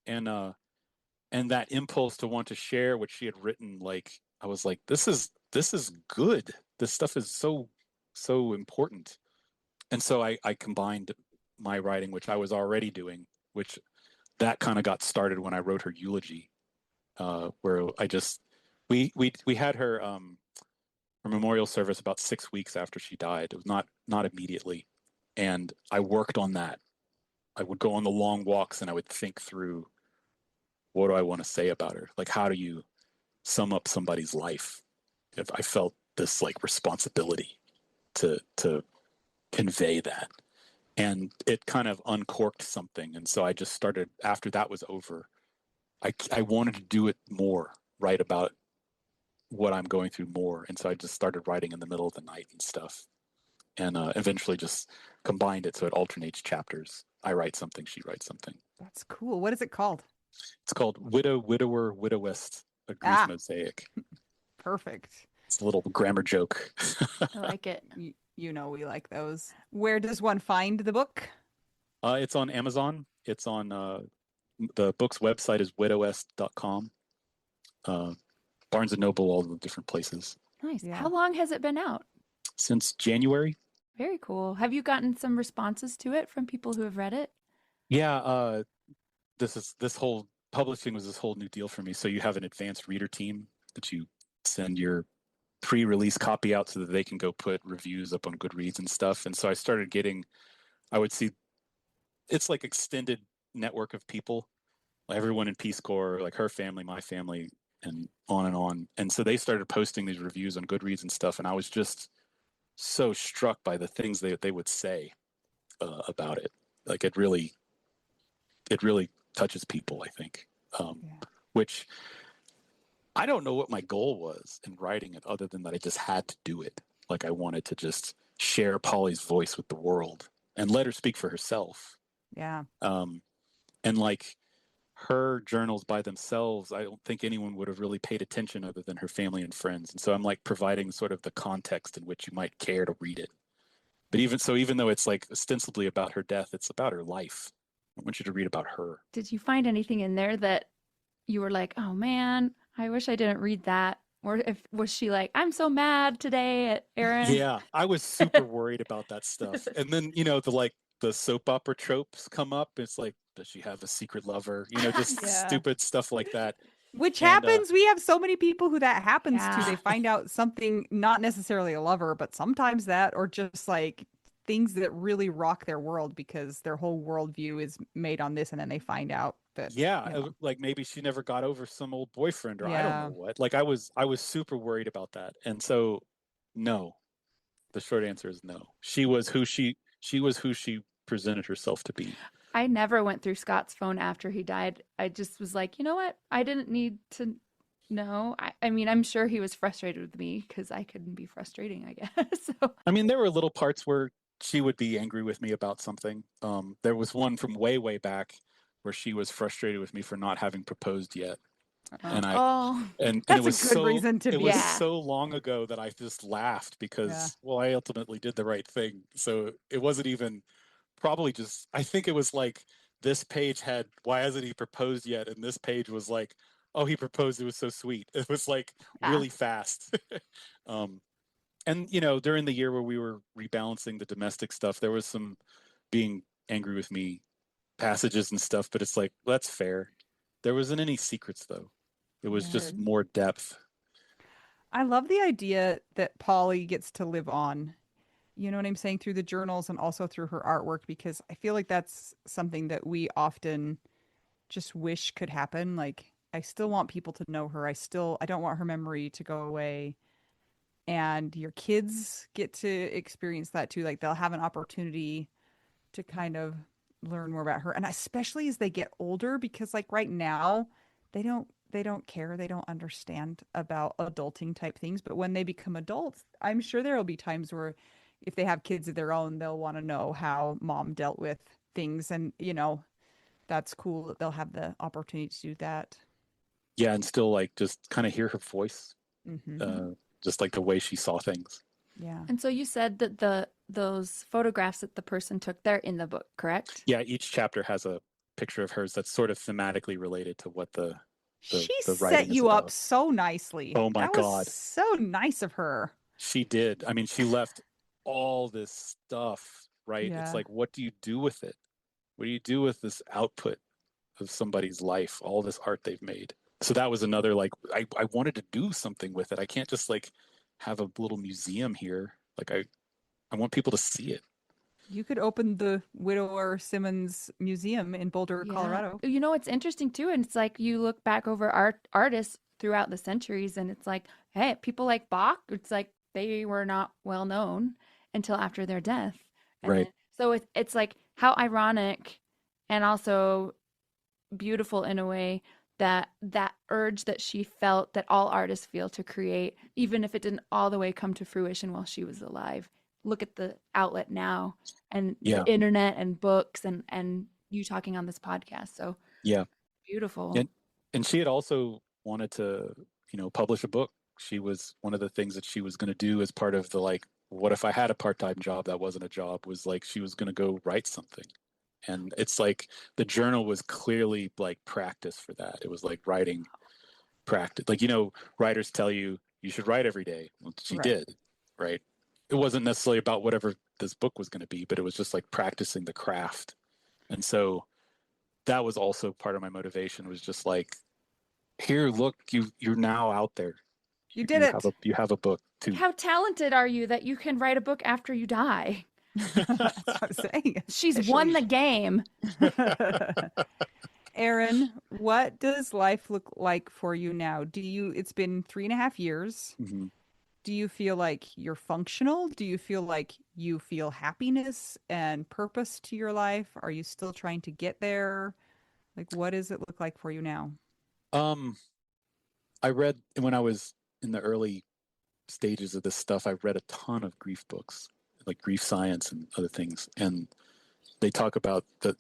And that impulse to want to share what she had written, like I was like, this is good. This stuff is so important. And so I combined my writing, which I was already doing, which that kind of got started when I wrote her eulogy, where I just we had her memorial service about 6 weeks after she died. It was not immediately, and I worked on that. I would go on the long walks and I would think through, what do I want to say about her? Like, how do you sum up somebody's life? If I felt this like responsibility to convey that, and it kind of uncorked something. And so I just started, after that was over, I wanted to do it more, write about what I'm going through more. And so I just started writing in the middle of the night and stuff, and eventually just combined it so it alternates chapters. I write something, she writes something. That's cool. What is it called? It's called Widow, Widower, Widowest, a grief Ah, mosaic. perfect. It's a little grammar joke. I like it. You know we like those. Where does one find the book? It's on Amazon. It's on the book's website is widowest.com. Barnes and Noble, all the different places. Nice. Yeah. How long has it been out? Since January. Very cool. Have you gotten some responses to it from people who have read it? Yeah, this whole publishing was this whole new deal for me. So you have an advanced reader team that you send your pre-release copy out so that they can go put reviews up on Goodreads and stuff. And so I started getting, I would see, it's like extended network of people, everyone in Peace Corps, like her family, my family, and on and on. And so they started posting these reviews on Goodreads and stuff. And I was just so struck by the things they would say about it. Like it really touches people, I think. Which I don't know what my goal was in writing it, other than that I just had to do it. Like I wanted to just share Polly's voice with the world and let her speak for herself. Yeah. And like her journals by themselves, I don't think anyone would have really paid attention other than her family and friends. And so I'm like providing sort of the context in which you might care to read it. But even though it's like ostensibly about her death, it's about her life. I want you to read about her. Did you find anything in there that you were like, oh man, I wish I didn't read that? Or was she like, I'm so mad today at Aaron? Yeah, I was super worried about that stuff. And then, the soap opera tropes come up. It's like, does she have a secret lover? Just Yeah. stupid stuff like that. Which And, happens. We have so many people who that happens to. Yeah. They find out something, not necessarily a lover, but sometimes that, or just like things that really rock their world because their whole worldview is made on this, and then they find out that like maybe she never got over some old boyfriend, or I don't Yeah. know what. Like I was super worried about that. And so no. The short answer is no. She was who she presented herself to be. I never went through Scott's phone after he died. I just was like, you know what? I didn't need to know. I mean, I'm sure he was frustrated with me because I couldn't be frustrating, I guess. So I mean, there were little parts where she would be angry with me about something. There was one from way back where she was frustrated with me for not having proposed yet. And and that's it was a good so reason to it be. was Yeah. so long ago that I just laughed because I ultimately did the right thing. So it wasn't even probably just, I think it was like this page had, why hasn't he proposed yet? And this page was like, oh, he proposed, it was so sweet. It was like really fast. And during the year where we were rebalancing the domestic stuff, there was some being angry with me passages and stuff, but it's like, that's fair. There wasn't any secrets though. It was just more depth. I love the idea that Polly gets to live on, you know what I'm saying, through the journals and also through her artwork, because I feel like that's something that we often just wish could happen. Like, I still want people to know her. I don't want her memory to go away. And your kids get to experience that too. Like, they'll have an opportunity to kind of learn more about her. And especially as they get older, because like right now, they don't care. They don't understand about adulting type things. But when they become adults, I'm sure there will be times where if they have kids of their own, they'll want to know how mom dealt with things. And, that's cool that they'll have the opportunity to do that. Yeah, and still like just kind of hear her voice, Mm-hmm. just like the way she saw things. Yeah. And so you said that those photographs that the person took, they're in the book, correct? Yeah, each chapter has a picture of hers that's sort of thematically related to what the She writing set is you up about. so nicely. Oh my That God. was so nice of her. She did. I mean, she left all this stuff, right? Yeah. It's like, what do you do with it? What do you do with this output of somebody's life, all this art they've made? So that was another, like, I wanted to do something with it. I can't just like have a little museum here. Like I want people to see it. You could open the Widower Simmons Museum in Boulder, Yeah. Colorado. You know, it's interesting too. And it's like you look back over artists throughout the centuries and it's like, hey, people like Bach, it's like they were not well known until after their death. And Right. so it's like how ironic and also beautiful in a way that urge that she felt that all artists feel to create, even if it didn't all the way come to fruition while she was alive, look at the outlet now and Yeah. the internet and books and you talking on this podcast. So Yeah. beautiful. And she had also wanted to, publish a book. She was one of the things that she was going to do as part of the like, what if I had a part-time job that wasn't a job, was like she was going to go write something. And it's like the journal was clearly like practice for that. It was like writing practice. Like, writers tell you should write every day. Well, she Right. did, right? It wasn't necessarily about whatever this book was going to be, but it was just like practicing the craft. And so that was also part of my motivation, was just like, here, look, you're now out there. You did it. You have a book too. How talented are you that you can write a book after you die? That's what I'm saying. She's won the game. Aaron, what does life look like for you now? It's been 3.5 years. Mhm. Do you feel like you're functional? Do you feel like you feel happiness and purpose to your life? Are you still trying to get there? Like, what does it look like for you now? I read, when I was in the early stages of this stuff, I read a ton of grief books, like grief science and other things. And they talk about the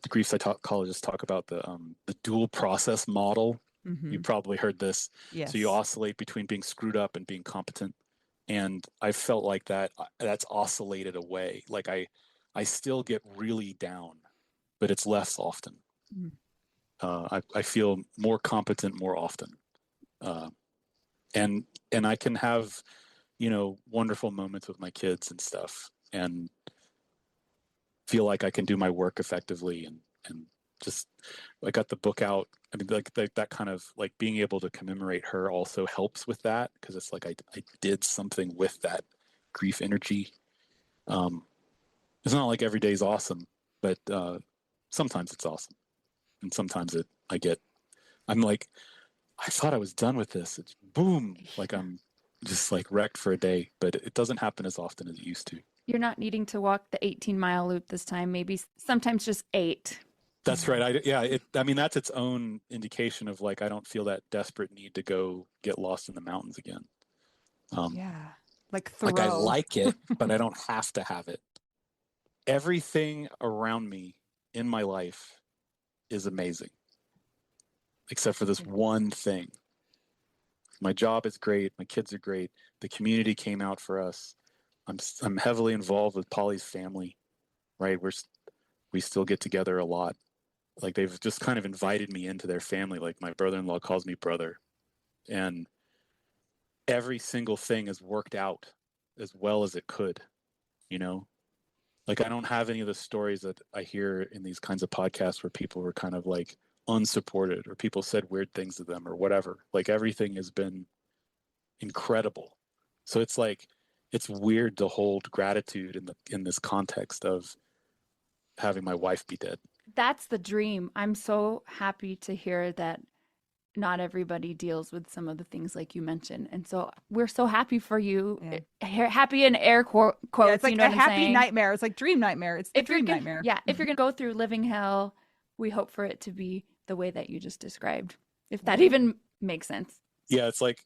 grief psychologists talk about the dual process model. Mm-hmm. You probably heard this. Yes. So you oscillate between being screwed up and being competent. And I felt like that's oscillated away. Like I still get really down, but it's less often. Mm. I feel more competent more often. And I can have, wonderful moments with my kids and stuff, and feel like I can do my work effectively, and just, I got the book out. I mean, like that kind of like being able to commemorate her also helps with that, because it's like I did something with that grief energy. It's not like every day is awesome, but sometimes it's awesome, and sometimes I'm like, I thought I was done with this. It's boom, like I'm just like wrecked for a day, but it doesn't happen as often as it used to. You're not needing to walk the 18-mile loop this time, maybe sometimes just 8. That's right. I mean, that's its own indication of like, I don't feel that desperate need to go get lost in the mountains again. Yeah. Like Thoreau. Like I like it, but I don't have to have it. Everything around me in my life is amazing, except for this one thing. My job is great. My kids are great. The community came out for us. I'm heavily involved with Polly's family, right? We still get together a lot. Like, they've just kind of invited me into their family. Like, my brother-in-law calls me brother, and every single thing has worked out as well as it could, Like, I don't have any of the stories that I hear in these kinds of podcasts where people were kind of like unsupported, or people said weird things to them or whatever. Like, everything has been incredible. So it's like, it's weird to hold gratitude in this context of having my wife be dead. That's the dream. I'm so happy to hear that not everybody deals with some of the things like you mentioned. And so we're so happy for you. Yeah. Happy in air quotes. Yeah, it's like you know a what I'm happy saying? nightmare. It's like dream nightmare. It's the dream nightmare. Yeah. If you're going to go through living hell, we hope for it to be the way that you just described. If that even makes sense. Yeah, it's like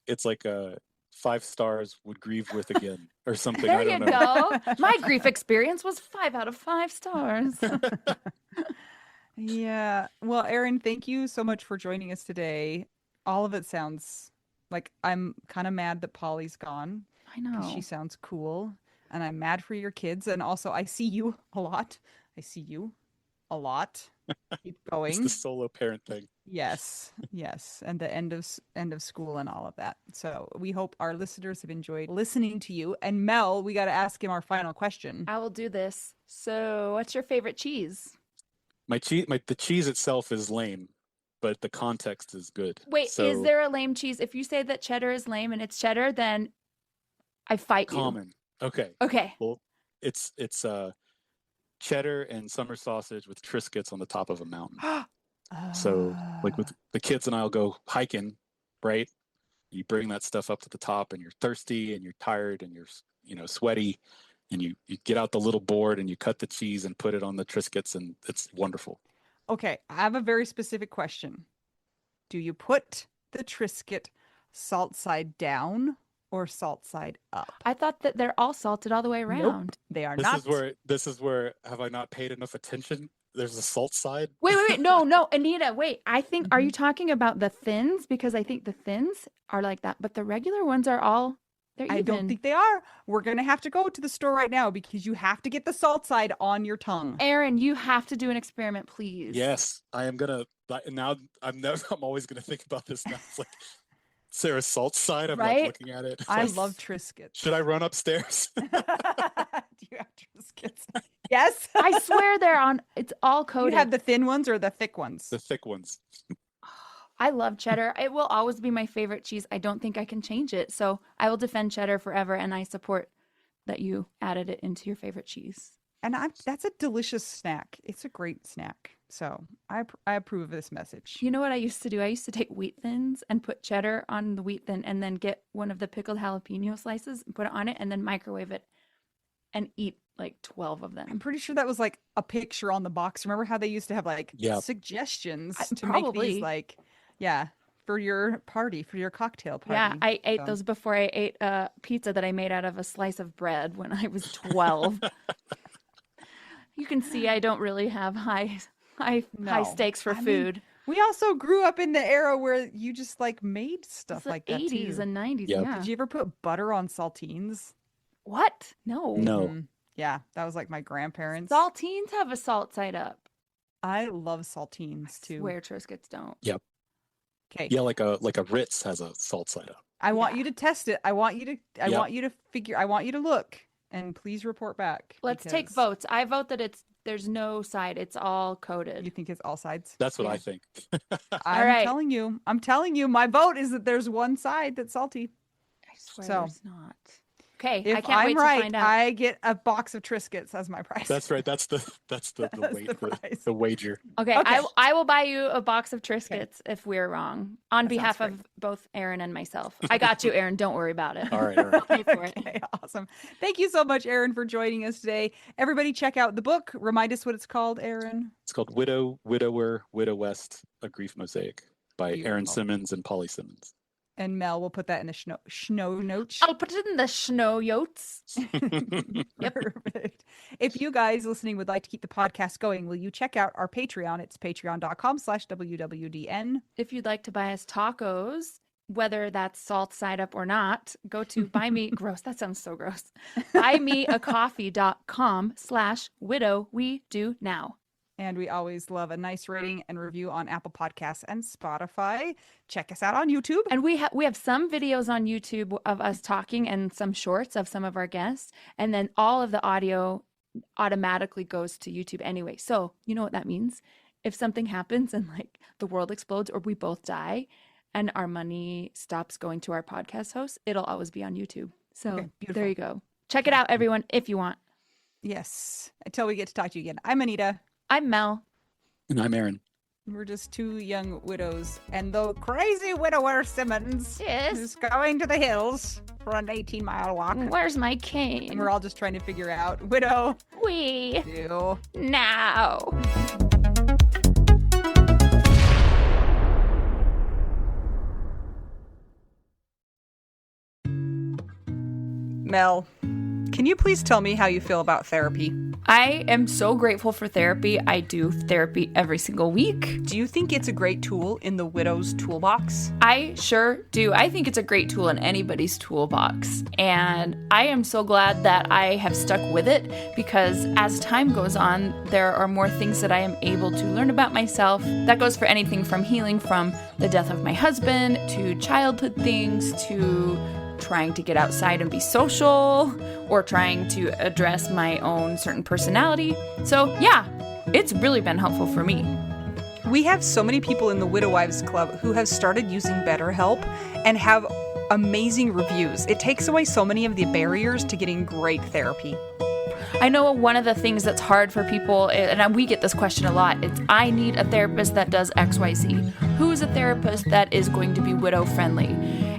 5 stars would grieve with again, or something. There I don't you know. go. My grief experience was 5 out of 5 stars. Yeah. Well, Aaron, thank you so much for joining us today. All of it sounds like, I'm kind of mad that Polly's gone. I know. She sounds cool. And I'm mad for your kids. And also, I see you a lot. Keep going. It's the solo parent thing. Yes. And the end of school and all of that. So we hope our listeners have enjoyed listening to you. And Mel, we got to ask him our final question. I will do this. So what's your favorite cheese? The cheese itself is lame, but the context is good. Wait, So, is there a lame cheese? If you say that cheddar is lame and it's cheddar, then I fight common? Okay. you. Okay. Well, it's cheddar and summer sausage with Triscuits on the top of a mountain. So, like, with the kids and I'll go hiking, right? You bring that stuff up to the top, and you're thirsty and you're tired and you're sweaty, and you get out the little board and you cut the cheese and put it on the Triscuits, and it's wonderful. Okay, I have a very specific question. Do you put the Triscuit salt side down or salt side up. I thought that they're all salted all the way around. Nope, they are not. This is where have I not paid enough attention? There's a salt side. Wait. No, Anita, wait. I think, are you Mm-hmm. talking about the thins? Because I think the thins are like that, but the regular ones are all, they're even. I don't think they are. We're going to have to go to the store right now because you have to get the salt side on your tongue. Aaron, you have to do an experiment, please. Yes, I am gonna. Now I'm always gonna think about this now. It's like, is there a salt side? I'm Right? not looking at it. I Like, love Triscuits. Should I run upstairs? Do you have Triscuits? Yes. I swear they're on, it's all You coated. have the thin ones or the thick ones? The thick ones. I love cheddar. It will always be my favorite cheese. I don't think I can change it. So I will defend cheddar forever. And I support that you added it into your favorite cheese. And that's a delicious snack. It's a great snack. So I approve of this message. You know what I used to do? I used to take wheat thins and put cheddar on the wheat thin and then get one of the pickled jalapeno slices and put it on it and then microwave it and eat like 12 of I'm them. pretty sure that was like a picture on the box. Remember how they used to have like Yeah. suggestions to probably. make these like, yeah, for your party, for your cocktail party. Yeah, I ate So- those before I ate a pizza that I made out of a slice of bread when I was 12. You can see I don't really have high No. stakes for I mean, food. We also grew up in the era where you just like made stuff It's the like that 80s too. and 90s. Yep. Yeah. Did you ever put butter on saltines? What? No. No. Mhm. Yeah, that was like my grandparents. Saltines have a salt side up. I love saltines too. Where Triscuits don't. Okay. Yeah, like a Ritz has a salt side up. I want Yeah. you to test it. I want you to Yep. want you to figure I want you to look and please report back. Let's take because votes. I vote that there's no side. It's all coated. You think it's all sides? That's what Yeah. I think. I'm right. telling you, my vote is that there's one side that's salty. I swear So, there's not. Okay, If I can't I'm wait right, to find out. I get a box of Triscuits as my price. That's right. That's the That's weight, the price. the wager. Okay, Okay. I will buy you a box of Triscuits if we're wrong on That sounds behalf great. of both Aaron and myself. I got you, Aaron. Don't worry about it. All right. All right. I'll pay for it. Okay, awesome. Thank you so much, Aaron, for joining us today. Everybody, check out the book. Remind us what it's called, Aaron. It's called Widow, Widower, Widowest, A Grief Mosaic by Aaron Beautiful. Simmons and Polly Simmons. And Mel will put that in the snow notes. I'll put it in the snow yotes. Yep. Perfect. If you guys listening would like to keep the podcast going, will you check out our Patreon? It's patreon.com/WWDN. If you'd like to buy us tacos, whether that's salt side up or not, go to buy me gross. That sounds so gross. buymeacoffee.com/widow we do now. And we always love a nice rating and review on Apple Podcasts and Spotify. Check us out on YouTube. And we have some videos on YouTube of us talking and some shorts of some of our guests. And then all of the audio automatically goes to YouTube anyway. So you know what that means? If something happens and like the world explodes or we both die and our money stops going to our podcast host, it'll always be on YouTube. So Okay, beautiful. there you go. Check it out, everyone, if you want. Yes. Until we get to talk to you again. I'm Anita. I'm Mel. And I'm Aaron. We're just two young widows. And the crazy widower Simmons Yes. is going to the hills for an 18-mile walk. Where's my And cane? we're all just trying to figure out, widow, We do. now. Mel, can you please tell me how you feel about therapy? I am so grateful for therapy. I do therapy every single week. Do you think it's a great tool in the widow's toolbox? I sure do. I think it's a great tool in anybody's toolbox. And I am so glad that I have stuck with it because as time goes on, there are more things that I am able to learn about myself. That goes for anything from healing from the death of my husband to childhood things to trying to get outside and be social or trying to address my own certain personality. So yeah, it's really been helpful for me. We have so many people in the Widow Wives Club who have started using BetterHelp and have amazing reviews. It takes away so many of the barriers to getting great therapy. I know one of the things that's hard for people, and we get this question a lot, it's I need a therapist that does XYZ. Who is a therapist that is going to be widow friendly?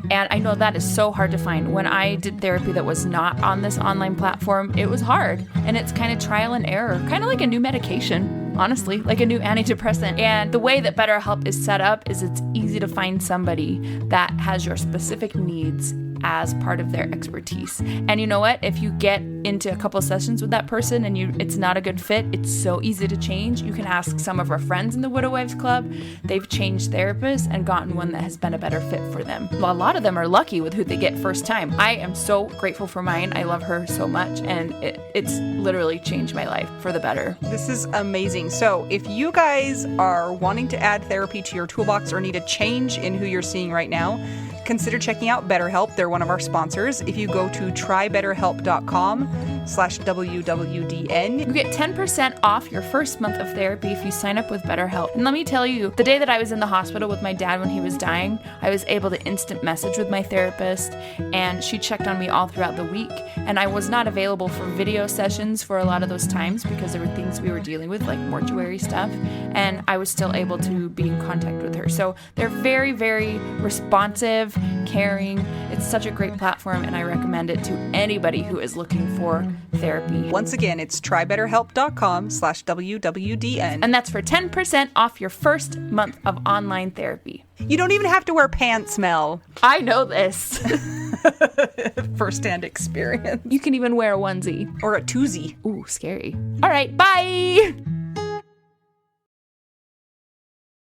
And I know that is so hard to find. When I did therapy that was not on this online platform, it was hard. And it's kind of trial and error, kind of like a new medication, honestly, like a new antidepressant. And the way that BetterHelp is set up is it's easy to find somebody that has your specific needs as part of their expertise. And you know what? If you get into a couple sessions with that person and it's not a good fit, it's so easy to change. You can ask some of our friends in the Widow Wives Club. They've changed therapists and gotten one that has been a better fit for them. Well, a lot of them are lucky with who they get first time. I am so grateful for mine. I love her so much, and it's literally changed my life for the better. This is amazing. So if you guys are wanting to add therapy to your toolbox or need a change in who you're seeing right now, consider checking out BetterHelp. They're one of our sponsors. If you go to trybetterhelp.com/WWDN, you get 10% off your first month of therapy if you sign up with BetterHelp. And let me tell you, the day that I was in the hospital with my dad when he was dying, I was able to instant message with my therapist, and she checked on me all throughout the week. And I was not available for video sessions for a lot of those times because there were things we were dealing with, like mortuary stuff, and I was still able to be in contact with her. So they're very, very responsive, caring. It's such a great platform, and I recommend it to anybody who is looking for therapy. Once again, it's trybetterhelp.com/WWDN. And that's for 10% off your first month of online therapy. You don't even have to wear pants, Mel. I know this. First-hand experience. You can even wear a onesie. Or a twosie. Ooh, scary. All right, bye!